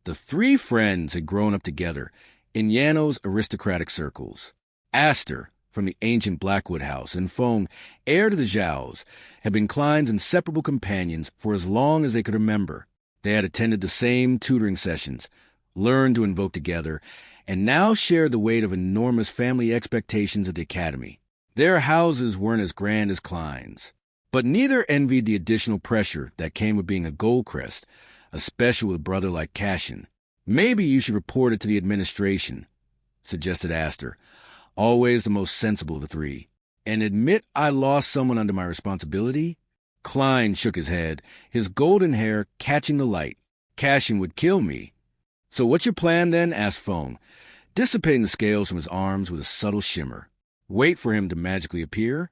the three friends had grown up together in Yano's aristocratic circles. Aster, from the ancient Blackwood house, and Feng, heir to the Zhaos, had been Klein's inseparable companions for as long as they could remember. They had attended the same tutoring sessions, learned to invoke together, and now shared the weight of enormous family expectations at the academy. Their houses weren't as grand as Klein's, but neither envied the additional pressure that came with being a Goldcrest, especially with a brother like Cashin. Maybe you should report it to the administration, suggested Aster, always the most sensible of the three, and admit I lost someone under my responsibility? Klein shook his head, his golden hair catching the light. Cashin would kill me. So what's your plan then? Asked Feng, dissipating the scales from his arms with a subtle shimmer. Wait for him to magically appear?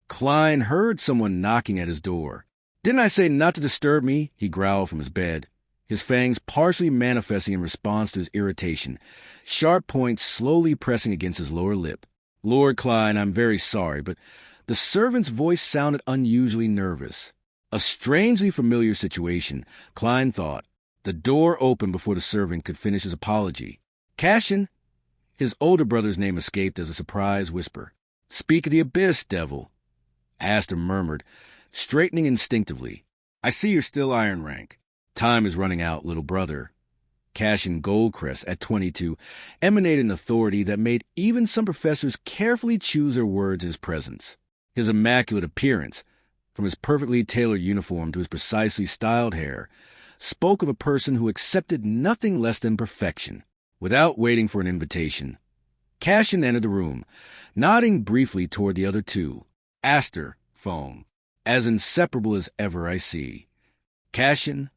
Klein heard someone knocking at his door. Didn't I say not to disturb me? He growled from his bed, his fangs partially manifesting in response to his irritation, sharp points slowly pressing against his lower lip. Lord Klein, I'm very sorry, but The servant's voice sounded unusually nervous. A strangely familiar situation, Klein thought. The door opened before the servant could finish his apology. Cashin? His older brother's name escaped as a surprised whisper. Speak of the abyss, devil. Aster murmured, straightening instinctively. I see you're still iron rank. Time is running out, little brother. Cashin Goldcrest, at 22, emanated an authority that made even some professors carefully choose their words in his presence. His immaculate appearance, from his perfectly tailored uniform to his precisely styled hair, spoke of a person who accepted nothing less than perfection. Without waiting for an invitation, Cashin entered the room, nodding briefly toward the other two. Aster, Foam, as inseparable as ever I see. Cashin.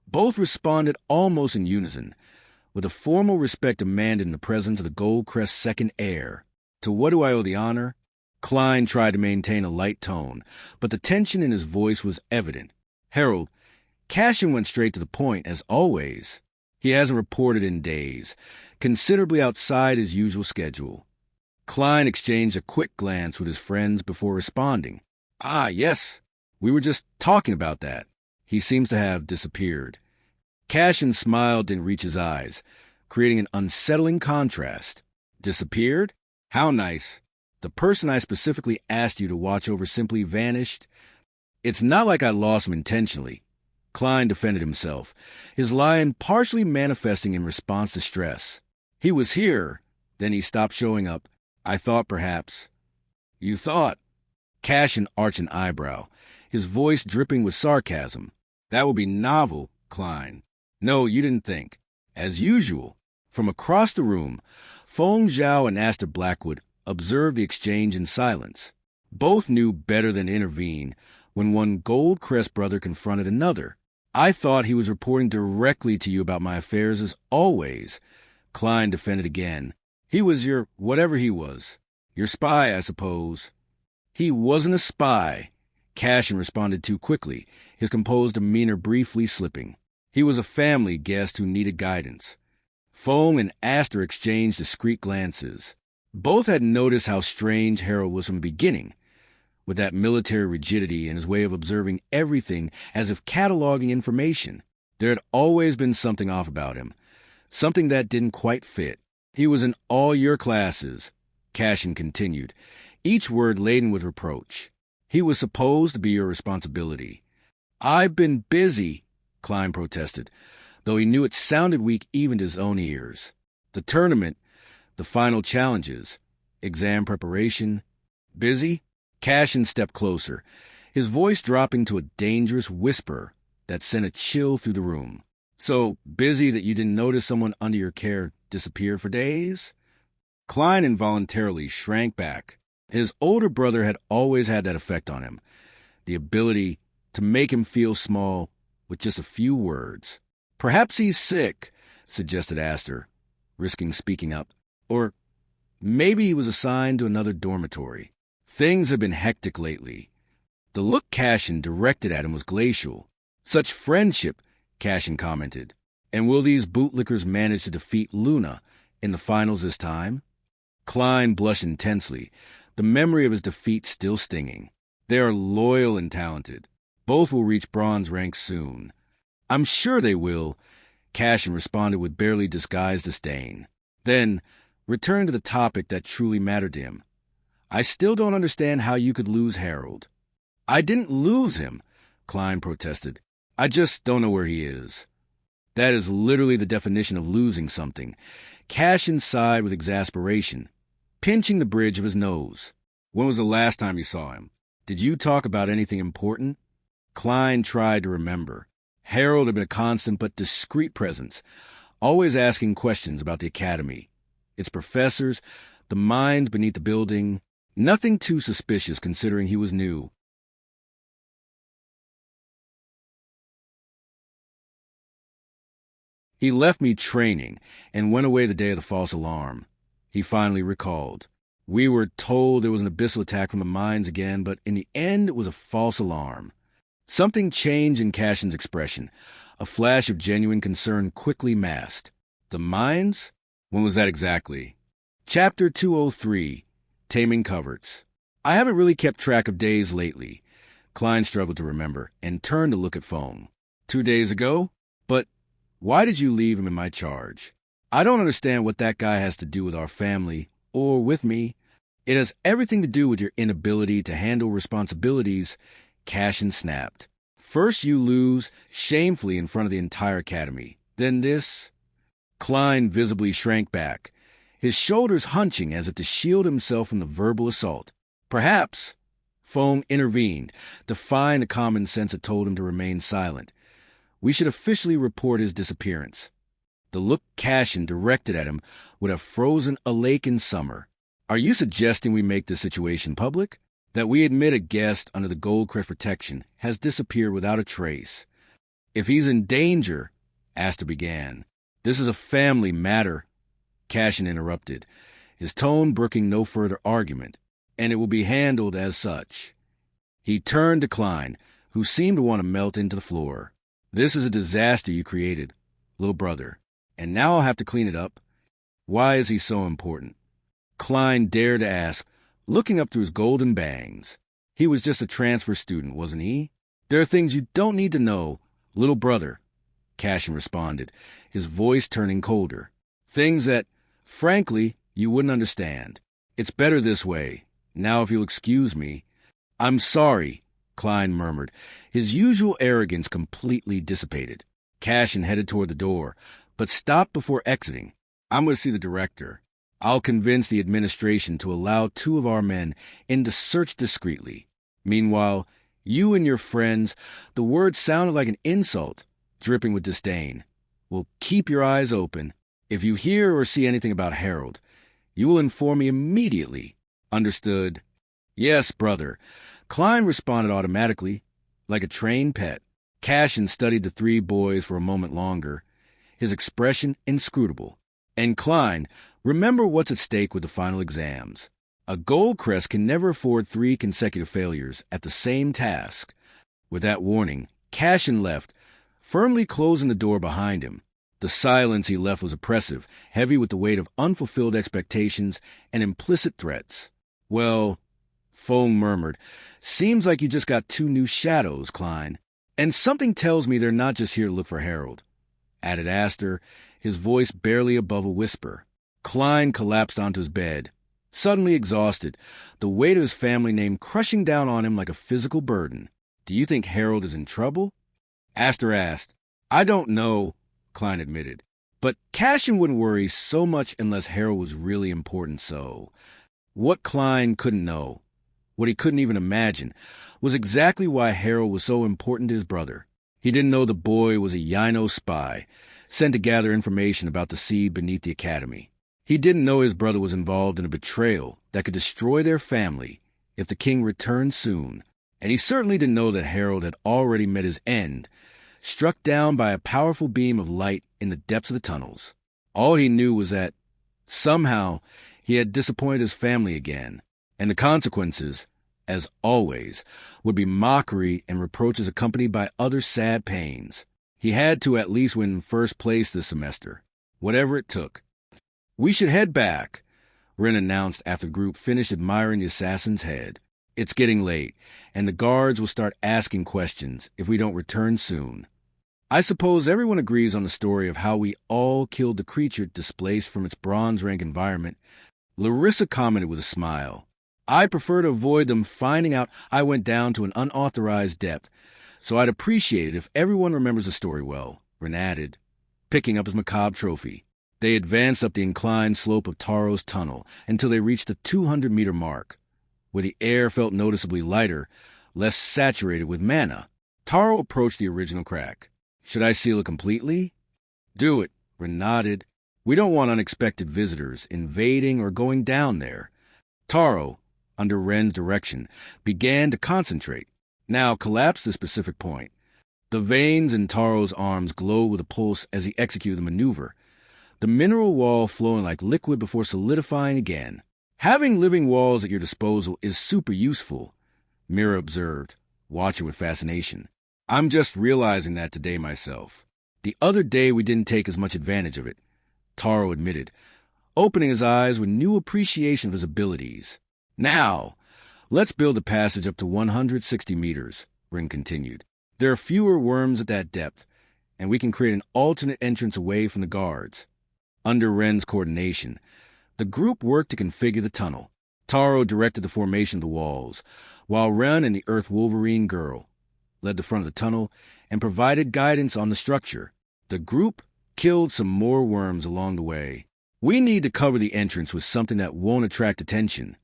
Both responded almost in unison, with a formal respect demanded in the presence of the Goldcrest's second heir. To what do I owe the honor? Klein tried to maintain a light tone, but the tension in his voice was evident. Harold, Cashin went straight to the point, as always. He hasn't reported in days, considerably outside his usual schedule. Klein exchanged a quick glance with his friends before responding. Ah, yes, we were just talking about that. He seems to have disappeared. Cashin's smile didn't reach his eyes, creating an unsettling contrast. Disappeared? How nice. The person I specifically asked you to watch over simply vanished. It's not like I lost him intentionally. Klein defended himself, his lie partially manifesting in response to stress. He was here, then he stopped showing up. I thought perhaps. You thought? Cashin arched an eyebrow, his voice dripping with sarcasm. That would be novel, Klein. No, you didn't think. As usual, from across the room, Feng Zhao and Aster Blackwood observed the exchange in silence. Both knew better than to intervene when one Goldcrest brother confronted another. I thought he was reporting directly to you about my affairs as always. Klein defended again. He was your whatever he was. Your spy, I suppose. He wasn't a spy. Cashin responded too quickly, his composed demeanor briefly slipping. He was a family guest who needed guidance. Foam and Aster exchanged discreet glances. Both had noticed how strange Harold was from the beginning, with that military rigidity and his way of observing everything as if cataloging information. There had always been something off about him, something that didn't quite fit. He was in all your classes, Cashin continued, each word laden with reproach. He was supposed to be your responsibility. I've been busy, Klein protested, though he knew it sounded weak even to his own ears. The tournament, the final challenges, exam preparation. Busy? Cashin stepped closer, his voice dropping to a dangerous whisper that sent a chill through the room. So busy that you didn't notice someone under your care disappear for days? Klein involuntarily shrank back. His older brother had always had that effect on him, the ability to make him feel small with just a few words. Perhaps he's sick, suggested Aster, risking speaking up. Or maybe he was assigned to another dormitory. Things have been hectic lately. The look Cashin directed at him was glacial. Such friendship, Cashin commented. And will these bootlickers manage to defeat Luna in the finals this time? Klein blushed intensely, the memory of his defeat still stinging. They are loyal and talented. Both will reach bronze rank soon. I'm sure they will, Cashin responded with barely disguised disdain. Then, returned to the topic that truly mattered to him. I still don't understand how you could lose Harold. I didn't lose him, Klein protested. I just don't know where he is. That is literally the definition of losing something. Cashin sighed with exasperation, pinching the bridge of his nose. When was the last time you saw him? Did you talk about anything important? Klein tried to remember. Harold had been a constant but discreet presence, always asking questions about the academy, its professors, the minds beneath the building. Nothing too suspicious considering he was new. He left me training and went away the day of the false alarm. He finally recalled. We were told there was an abyssal attack from the mines again, but in the end it was a false alarm. Something changed in Cashin's expression. A flash of genuine concern quickly masked. The mines? When was that exactly? Chapter 203, Taming Coverts. I haven't really kept track of days lately. Klein struggled to remember and turned to look at Fong. 2 days ago? But why did you leave him in my charge? I don't understand what that guy has to do with our family or with me. It has everything to do with your inability to handle responsibilities, Cashin snapped. First you lose shamefully in front of the entire academy. Then this. Klein visibly shrank back, his shoulders hunching as if to shield himself from the verbal assault. Perhaps. Fong intervened, defying the common sense that told him to remain silent. We should officially report his disappearance. The look Cashin directed at him would have frozen a lake in summer. Are you suggesting we make this situation public? That we admit a guest under the Goldcrest protection has disappeared without a trace? If he's in danger, Astor began. This is a family matter, Cashin interrupted, his tone brooking no further argument, and it will be handled as such. He turned to Klein, who seemed to want to melt into the floor. This is a disaster you created, little brother, and now I'll have to clean it up. Why is he so important? Klein dared to ask, looking up through his golden bangs. He was just a transfer student, wasn't he? There are things you don't need to know, little brother, Cashin responded, his voice turning colder. Things that, frankly, you wouldn't understand. It's better this way. Now if you'll excuse me. I'm sorry, Klein murmured, his usual arrogance completely dissipated. Cashin headed toward the door, but stopped before exiting. I'm going to see the director. I'll convince the administration to allow 2 of our men in to search discreetly. Meanwhile, you and your friends, the word sounded like an insult, dripping with disdain, will keep your eyes open. If you hear or see anything about Harold, you will inform me immediately. Understood? Yes, brother. Klein responded automatically, like a trained pet. Cashin studied the 3 boys for a moment longer, his expression inscrutable. And Klein, remember what's at stake with the final exams. A Goldcrest can never afford 3 consecutive failures at the same task. With that warning, Cashin left, firmly closing the door behind him. The silence he left was oppressive, heavy with the weight of unfulfilled expectations and implicit threats. Well, Fong murmured, seems like you just got 2 new shadows, Klein. And something tells me they're not just here to look for Harold, added Astor, his voice barely above a whisper. Klein collapsed onto his bed, suddenly exhausted, the weight of his family name crushing down on him like a physical burden. Do you think Harold is in trouble? Astor asked. I don't know, Klein admitted. But Cashin wouldn't worry so much unless Harold was really important, so. What Klein couldn't know, what he couldn't even imagine, was exactly why Harold was so important to his brother. He didn't know the boy was a Yino spy, sent to gather information about the seed beneath the academy. He didn't know his brother was involved in a betrayal that could destroy their family if the king returned soon. And he certainly didn't know that Harold had already met his end, struck down by a powerful beam of light in the depths of the tunnels. All he knew was that, somehow, he had disappointed his family again, and the consequences, as always, would be mockery and reproaches accompanied by other sad pains. He had to at least win first place this semester, whatever it took. We should head back, Ren announced after the group finished admiring the assassin's head. It's getting late, and the guards will start asking questions if we don't return soon. I suppose everyone agrees on the story of how we all killed the creature displaced from its bronze rank environment. Larissa commented with a smile. I prefer to avoid them finding out I went down to an unauthorized depth, so I'd appreciate it if everyone remembers the story well, Ren added, picking up his macabre trophy. They advanced up the inclined slope of Taro's tunnel until they reached the 200-meter mark, where the air felt noticeably lighter, less saturated with mana. Taro approached the original crack. Should I seal it completely? Do it, Ren nodded. We don't want unexpected visitors invading or going down there. Taro, under Ren's direction, began to concentrate. Now collapse the specific point. The veins in Taro's arms glowed with a pulse as he executed the maneuver, the mineral wall flowing like liquid before solidifying again. Having living walls at your disposal is super useful, Mira observed, watching with fascination. I'm just realizing that today myself. The other day we didn't take as much advantage of it, Taro admitted, opening his eyes with new appreciation of his abilities. Now, Let's build a passage up to 160 meters, Rin continued. There are fewer worms at that depth, and we can create an alternate entrance away from the guards. Under Ren's coordination, the group worked to configure the tunnel. Taro directed the formation of the walls, while Ren and the Earth Wolverine girl led the front of the tunnel and provided guidance on the structure. The group killed some more worms along the way. We need to cover the entrance with something that won't attract attention,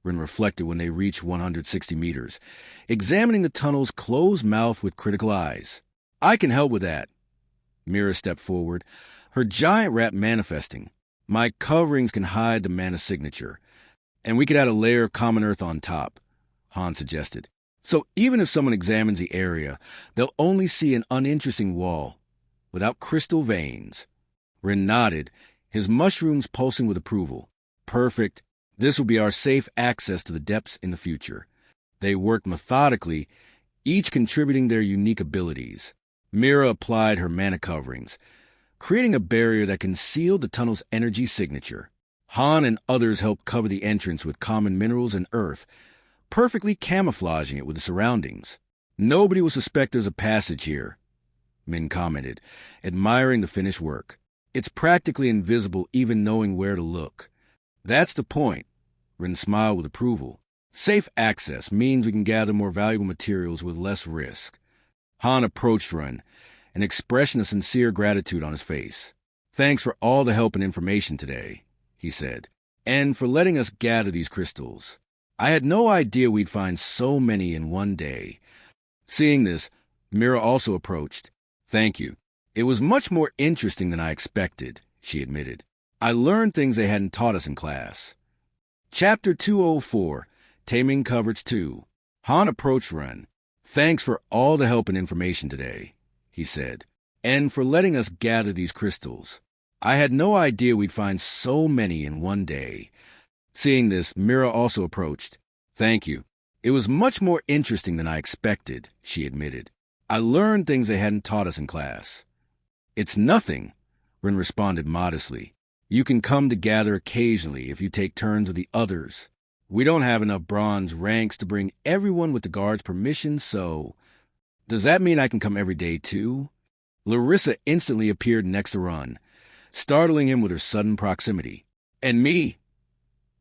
Ren reflected when they reached 160 meters, examining the tunnel's closed mouth with critical eyes. I can help with that. Mira stepped forward, her giant wrap manifesting. My coverings can hide the mana signature, and we could add a layer of common earth on top, Han suggested. So even if someone examines the area, they'll only see an uninteresting wall, without crystal veins. Ren nodded, his mushrooms pulsing with approval. Perfect. This will be our safe access to the depths in the future. They worked methodically, each contributing their unique abilities. Mira applied her mana coverings, creating a barrier that concealed the tunnel's energy signature. Han and others helped cover the entrance with common minerals and earth, perfectly camouflaging it with the surroundings. Nobody will suspect there's a passage here, Min commented, admiring the finished work. It's practically invisible even knowing where to look. That's the point, Rin smiled with approval. Safe access means we can gather more valuable materials with less risk. Han approached Rin, an expression of sincere gratitude on his face. Thanks for all the help and information today, he said, and for letting us gather these crystals. I had no idea we'd find so many in one day. Seeing this, Mira also approached. Thank you. It was much more interesting than I expected, she admitted. I learned things they hadn't taught us in class. Chapter 204, Taming Coverage 2. Han approached Ren. Thanks for all the help and information today, he said, and for letting us gather these crystals. I had no idea we'd find so many in one day. Seeing this, Mira also approached. Thank you. It was much more interesting than I expected, she admitted. I learned things they hadn't taught us in class. It's nothing, Ren responded modestly. You can come to gather occasionally if you take turns with the others. We don't have enough bronze ranks to bring everyone with the guard's permission, so... Does that mean I can come every day, too? Larissa instantly appeared next to Ron, startling him with her sudden proximity. And me?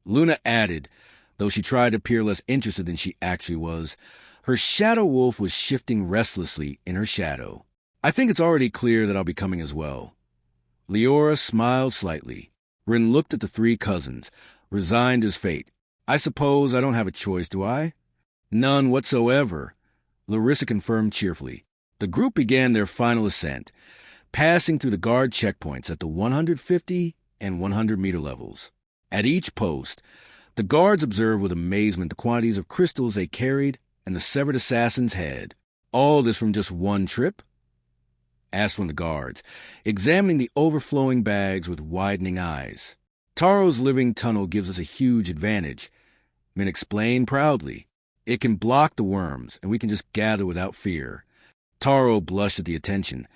Luna added, though she tried to appear less interested than she actually was. Her shadow wolf was shifting restlessly in her shadow. I think it's already clear that I'll be coming as well. Leora smiled slightly. Rin looked at the three cousins, resigned to his fate. I suppose I don't have a choice, do I? None whatsoever, Larissa confirmed cheerfully. The group began their final ascent, passing through the guard checkpoints at the 150 and 100-meter levels. At each post, the guards observed with amazement the quantities of crystals they carried and the severed assassin's head. All this from just one trip? Asked one of the guards, examining the overflowing bags with widening eyes. Taro's living tunnel gives us a huge advantage, Min explained proudly. It can block the worms, and we can just gather without fear. Taro blushed at the attention,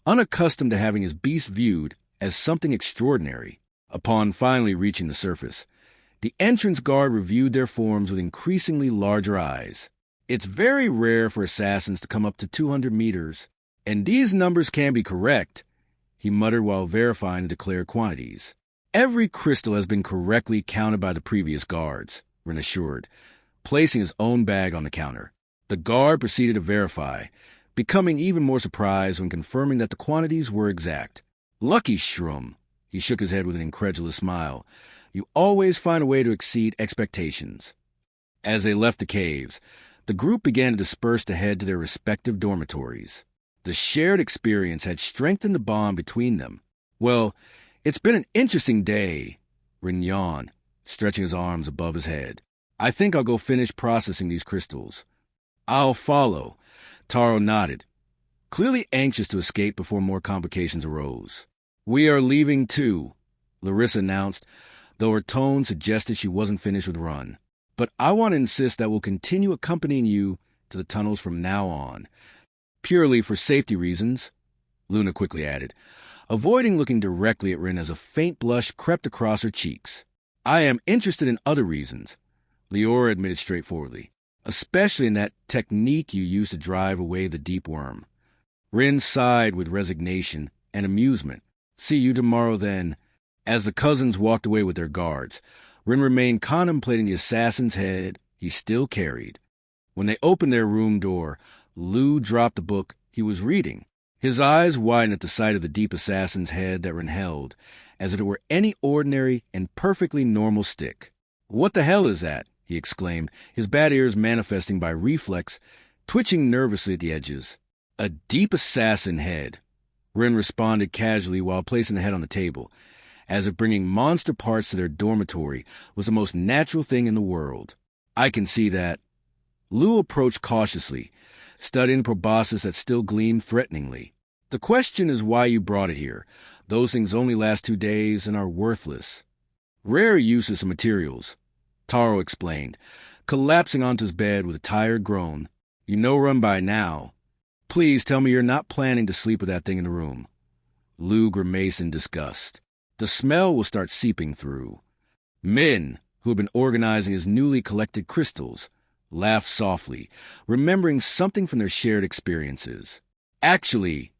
unaccustomed to having his beast viewed as something extraordinary. Upon finally reaching the surface, the entrance guard reviewed their forms with increasingly larger eyes. It's very rare for assassins to come up to 200 meters, and these numbers can be correct, he muttered while verifying the declared quantities. Every crystal has been correctly counted by the previous guards, Rin assured, placing his own bag on the counter. The guard proceeded to verify, becoming even more surprised when confirming that the quantities were exact. Lucky Shroom, he shook his head with an incredulous smile. You always find a way to exceed expectations. As they left the caves, the group began to disperse to head to their respective dormitories. The shared experience had strengthened the bond between them. Well, it's been an interesting day, Rin yawned, stretching his arms above his head. I think I'll go finish processing these crystals. I'll follow, Taro nodded, clearly anxious to escape before more complications arose. We are leaving too, Larissa announced, though her tone suggested she wasn't finished with Run. But I want to insist that we'll continue accompanying you to the tunnels from now on. Purely for safety reasons, Luna quickly added, avoiding looking directly at Rin as a faint blush crept across her cheeks. I am interested in other reasons. Leora admitted straightforwardly. Especially in that technique you use to drive away the deep worm. Rin sighed with resignation and amusement. See you tomorrow, then. As the cousins walked away with their guards, Rin remained contemplating the assassin's head he still carried. When they opened their room door, Lu dropped the book he was reading. His eyes widened at the sight of the deep assassin's head that Rin held, as if it were any ordinary and perfectly normal stick. "What the hell is that?" he exclaimed, his bad ears manifesting by reflex, twitching nervously at the edges. "A deep assassin head," Rin responded casually while placing the head on the table, as if bringing monster parts to their dormitory was the most natural thing in the world. "I can see that." Lu approached cautiously, studying the proboscis that still gleamed threateningly. "The question is why you brought it here. Those things only last 2 days and are worthless." "Rare uses of materials," Taro explained, collapsing onto his bed with a tired groan. "You know Run by now. Please tell me you're not planning to sleep with that thing in the room." Lu grimaced in disgust. "The smell will start seeping through." Min, who had been organizing his newly collected crystals, laughed softly, remembering something from their shared experiences. "Actually,"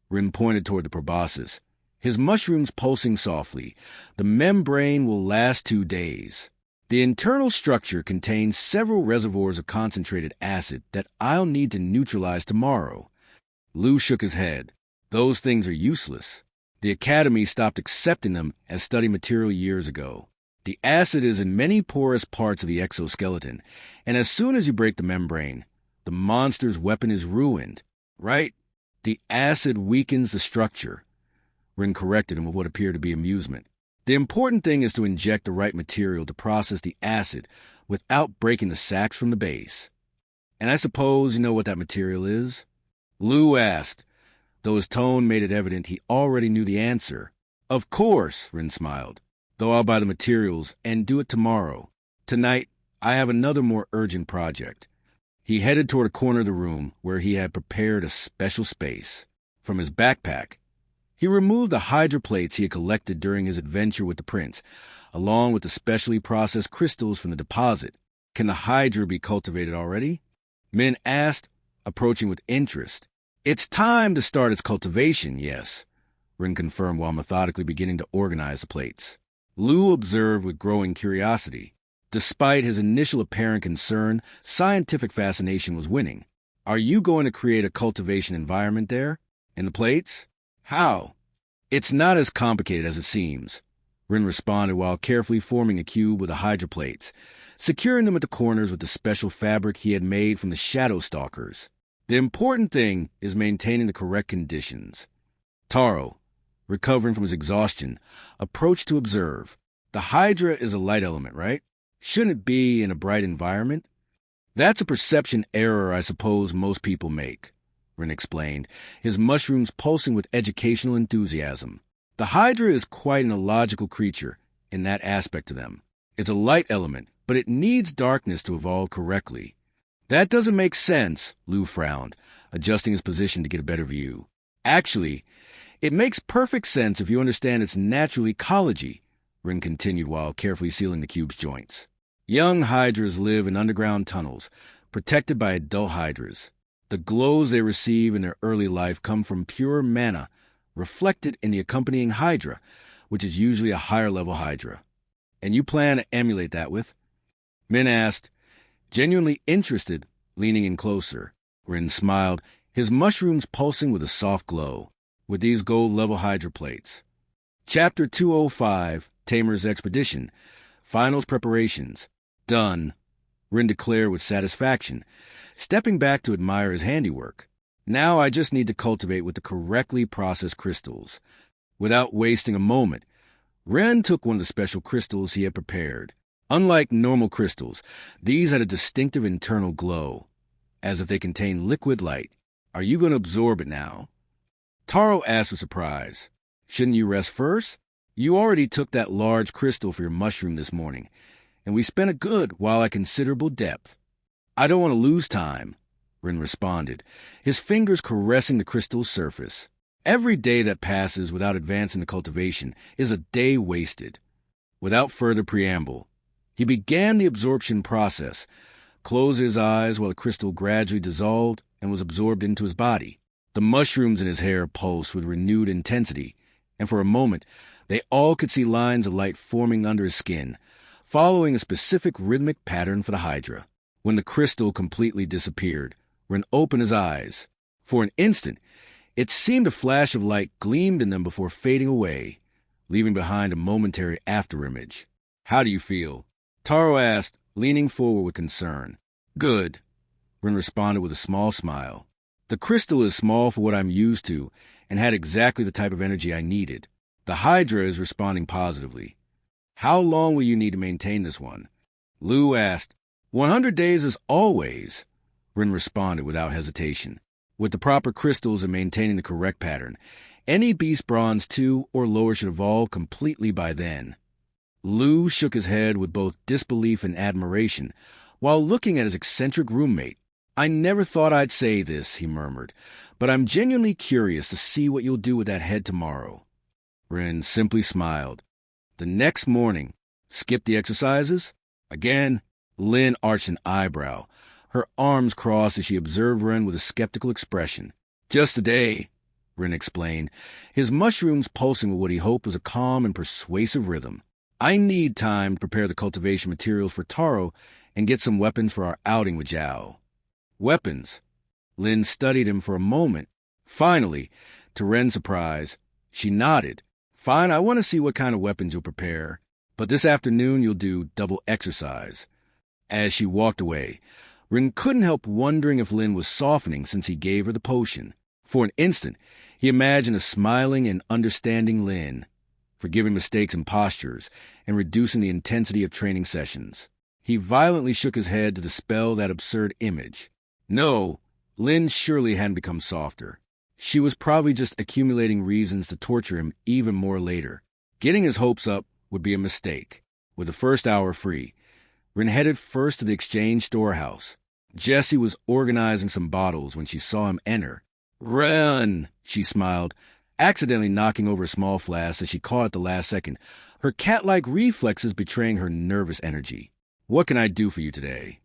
Rin pointed toward the proboscis, his mushrooms pulsing softly, "the membrane will last 2 days. The internal structure contains several reservoirs of concentrated acid that I'll need to neutralize tomorrow." Lu shook his head. "Those things are useless. The Academy stopped accepting them as study material years ago. The acid is in many porous parts of the exoskeleton, and as soon as you break the membrane, the monster's weapon is ruined. Right? The acid weakens the structure." Rin corrected him with what appeared to be amusement. "The important thing is to inject the right material to process the acid without breaking the sacs from the base. And I suppose you know what that material is?" Lu asked, though his tone made it evident he already knew the answer. "Of course," Rin smiled, "though I'll buy the materials and do it tomorrow. Tonight, I have another more urgent project." He headed toward a corner of the room where he had prepared a special space. From his backpack, he removed the hydra plates he had collected during his adventure with the prince, along with the specially processed crystals from the deposit. "Can the hydra be cultivated already?" Min asked, approaching with interest. "It's time to start its cultivation, yes," Rin confirmed while methodically beginning to organize the plates. Lu observed with growing curiosity. Despite his initial apparent concern, scientific fascination was winning. "Are you going to create a cultivation environment there? In the plates? How?" "It's not as complicated as it seems," Rin responded while carefully forming a cube with the hydra plates, securing them at the corners with the special fabric he had made from the shadow stalkers. "The important thing is maintaining the correct conditions." Taro, recovering from his exhaustion, approached to observe. "The hydra is a light element, right? Shouldn't it be in a bright environment?" "That's a perception error I suppose most people make," Rin explained, his mushrooms pulsing with educational enthusiasm. "The hydra is quite an illogical creature in that aspect to them. It's a light element, but it needs darkness to evolve correctly." "That doesn't make sense," Lu frowned, adjusting his position to get a better view. "Actually, it makes perfect sense if you understand its natural ecology," Rin continued while carefully sealing the cube's joints. "Young hydras live in underground tunnels, protected by adult hydras. The glows they receive in their early life come from pure mana, reflected in the accompanying hydra, which is usually a higher-level hydra." "And you plan to emulate that with?" Min asked, genuinely interested, leaning in closer. Rin smiled, his mushrooms pulsing with a soft glow. "With these gold-level hydra plates." Chapter 205, Tamer's Expedition. Finals preparations. Done, Rin declared with satisfaction, stepping back to admire his handiwork. "Now I just need to cultivate with the correctly processed crystals." Without wasting a moment, Ren took one of the special crystals he had prepared. Unlike normal crystals, these had a distinctive internal glow, as if they contained liquid light. "Are you going to absorb it now?" Taro asked with surprise. "Shouldn't you rest first? You already took that large crystal for your mushroom this morning, and we spent a good while at considerable depth." "I don't want to lose time," Rin responded, his fingers caressing the crystal's surface. "Every day that passes without advancing the cultivation is a day wasted." Without further preamble, He began the absorption process, closed his eyes while the crystal gradually dissolved and was absorbed into his body. The mushrooms in his hair pulsed with renewed intensity, and for a moment they all could see lines of light forming under his skin, following a specific rhythmic pattern for the Hydra. When the crystal completely disappeared, Ren opened his eyes. For an instant, it seemed a flash of light gleamed in them before fading away, leaving behind a momentary afterimage. "How do you feel?" Taro asked, leaning forward with concern. "Good," Ren responded with a small smile. "The crystal is small for what I'm used to and had exactly the type of energy I needed. The Hydra is responding positively. How long will you need to maintain this one?" Lu asked. 100 days as always," Ren responded without hesitation. "With the proper crystals and maintaining the correct pattern, any beast bronze 2 or lower should evolve completely by then." Lu shook his head with both disbelief and admiration, while looking at his eccentric roommate. "I never thought I'd say this," he murmured, "but I'm genuinely curious to see what you'll do with that head tomorrow." Ren simply smiled. The next morning, skip the exercises? Again, Lin arched an eyebrow, her arms crossed as she observed Ren with a skeptical expression. "Just today," Ren explained, his mushrooms pulsing with what he hoped was a calm and persuasive rhythm. "I need time to prepare the cultivation materials for Taro and get some weapons for our outing with Zhao." "Weapons?" Lin studied him for a moment. Finally, to Ren's surprise, she nodded. "Fine, I want to see what kind of weapons you'll prepare, but this afternoon you'll do double exercise." As she walked away, Ren couldn't help wondering if Lin was softening since he gave her the potion. For an instant, he imagined a smiling and understanding Lin, forgiving mistakes and postures, and reducing the intensity of training sessions. He violently shook his head to dispel that absurd image. No, Lin surely hadn't become softer. She was probably just accumulating reasons to torture him even more later. Getting his hopes up would be a mistake. With the first hour free, Ren headed first to the exchange storehouse. Jessie was organizing some bottles when she saw him enter. "Run!" she smiled, accidentally knocking over a small flask that she caught at the last second, her cat-like reflexes betraying her nervous energy. "What can I do for you today?"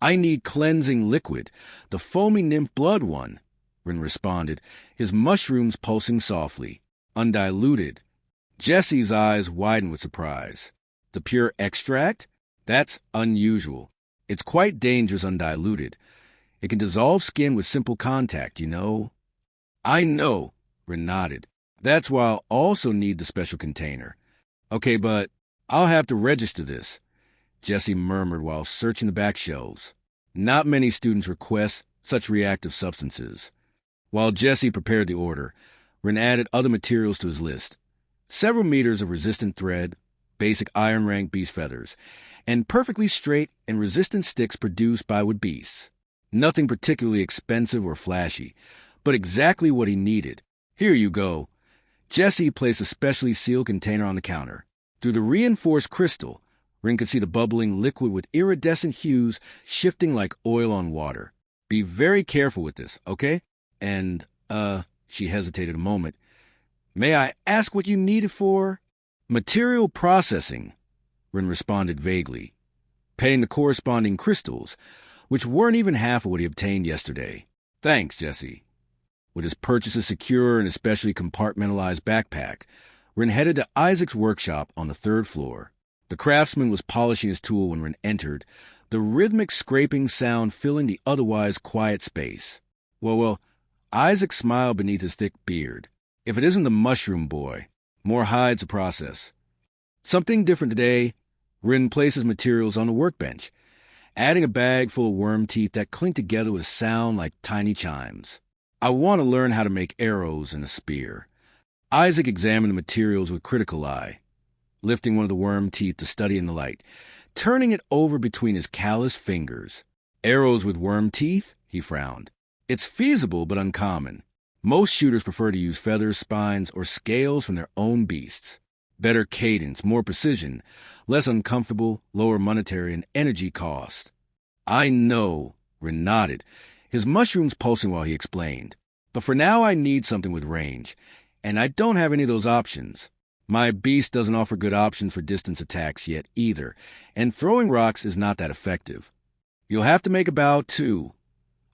"I need cleansing liquid, the foamy nymph blood one," Ren responded, his mushrooms pulsing softly. "Undiluted." Jessie's eyes widened with surprise. "The pure extract? That's unusual. It's quite dangerous undiluted. It can dissolve skin with simple contact, you know." "I know," Ren nodded. "That's why I'll also need the special container." "Okay, but I'll have to register this," Jessie murmured while searching the back shelves. Not many students request such reactive substances. While Jessie prepared the order, Ren added other materials to his list. Several meters of resistant thread, basic iron rank beast feathers, and perfectly straight and resistant sticks produced by wood beasts. Nothing particularly expensive or flashy, but exactly what he needed. "Here you go." Jessie placed a specially sealed container on the counter. Through the reinforced crystal, Ren could see the bubbling liquid with iridescent hues shifting like oil on water. "Be very careful with this, okay? And, she hesitated a moment. "May I ask what you need it for?" "Material processing," Ren responded vaguely, paying the corresponding crystals, which weren't even half of what he obtained yesterday. "Thanks, Jessie." With his purchases secure in a specially compartmentalized backpack, Ren headed to Isaac's workshop on the 3rd floor. The craftsman was polishing his tool when Ren entered, the rhythmic scraping sound filling the otherwise quiet space. Well, Isaac smiled beneath his thick beard. "If it isn't the mushroom boy, more hides to process." Something different today, Ren placed his materials on the workbench, adding a bag full of worm teeth that clinked together with a sound like tiny chimes. "I want to learn how to make arrows and a spear." Isaac examined the materials with critical eye, lifting one of the worm teeth to study in the light, turning it over between his calloused fingers. "Arrows with worm teeth?" he frowned. "It's feasible but uncommon. Most shooters prefer to use feathers, spines, or scales from their own beasts. Better cadence, more precision, less uncomfortable, lower monetary and energy cost." "I know," Ren nodded, his mushrooms pulsing while he explained. "But for now I need something with range, and I don't have any of those options. My beast doesn't offer good options for distance attacks yet either, and throwing rocks is not that effective. You'll have to make a bow too,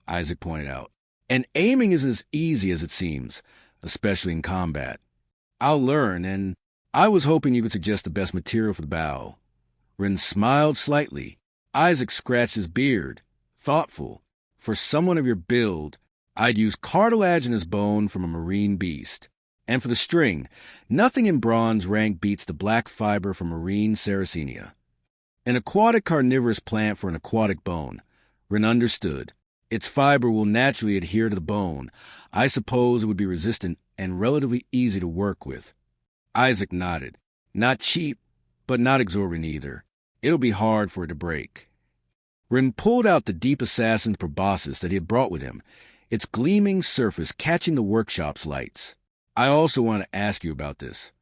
Isaac pointed out. And aiming isn't as easy as it seems, especially in combat. I'll learn, and I was hoping you could suggest the best material for the bow. Ren smiled slightly. Isaac scratched his beard, thoughtful. For someone of your build, I'd use cartilaginous bone from a marine beast. And for the string, nothing in bronze rank beats the black fiber from marine Sarracenia. An aquatic carnivorous plant for an aquatic bone. Ren understood. Its fiber will naturally adhere to the bone. I suppose it would be resistant and relatively easy to work with. Isaac nodded. Not cheap, but not exorbitant either. It'll be hard for it to break. Ren pulled out the Deep Assassin's proboscis that he had brought with him, its gleaming surface catching the workshop's lights. I also want to ask you about this.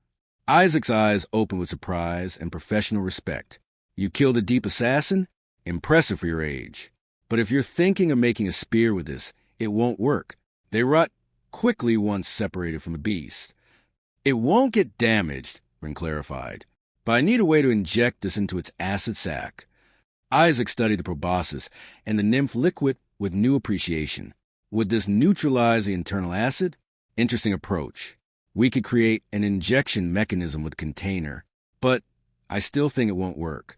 Isaac's eyes opened with surprise and professional respect. You killed a Deep Assassin? Impressive for your age. But if you're thinking of making a spear with this, it won't work. They rot quickly once separated from the beast. It won't get damaged, Ren clarified, but I need a way to inject this into its acid sac. Isaac studied the proboscis and the nymph liquid with new appreciation. Would this neutralize the internal acid? Interesting approach. We could create an injection mechanism with container, but I still think it won't work.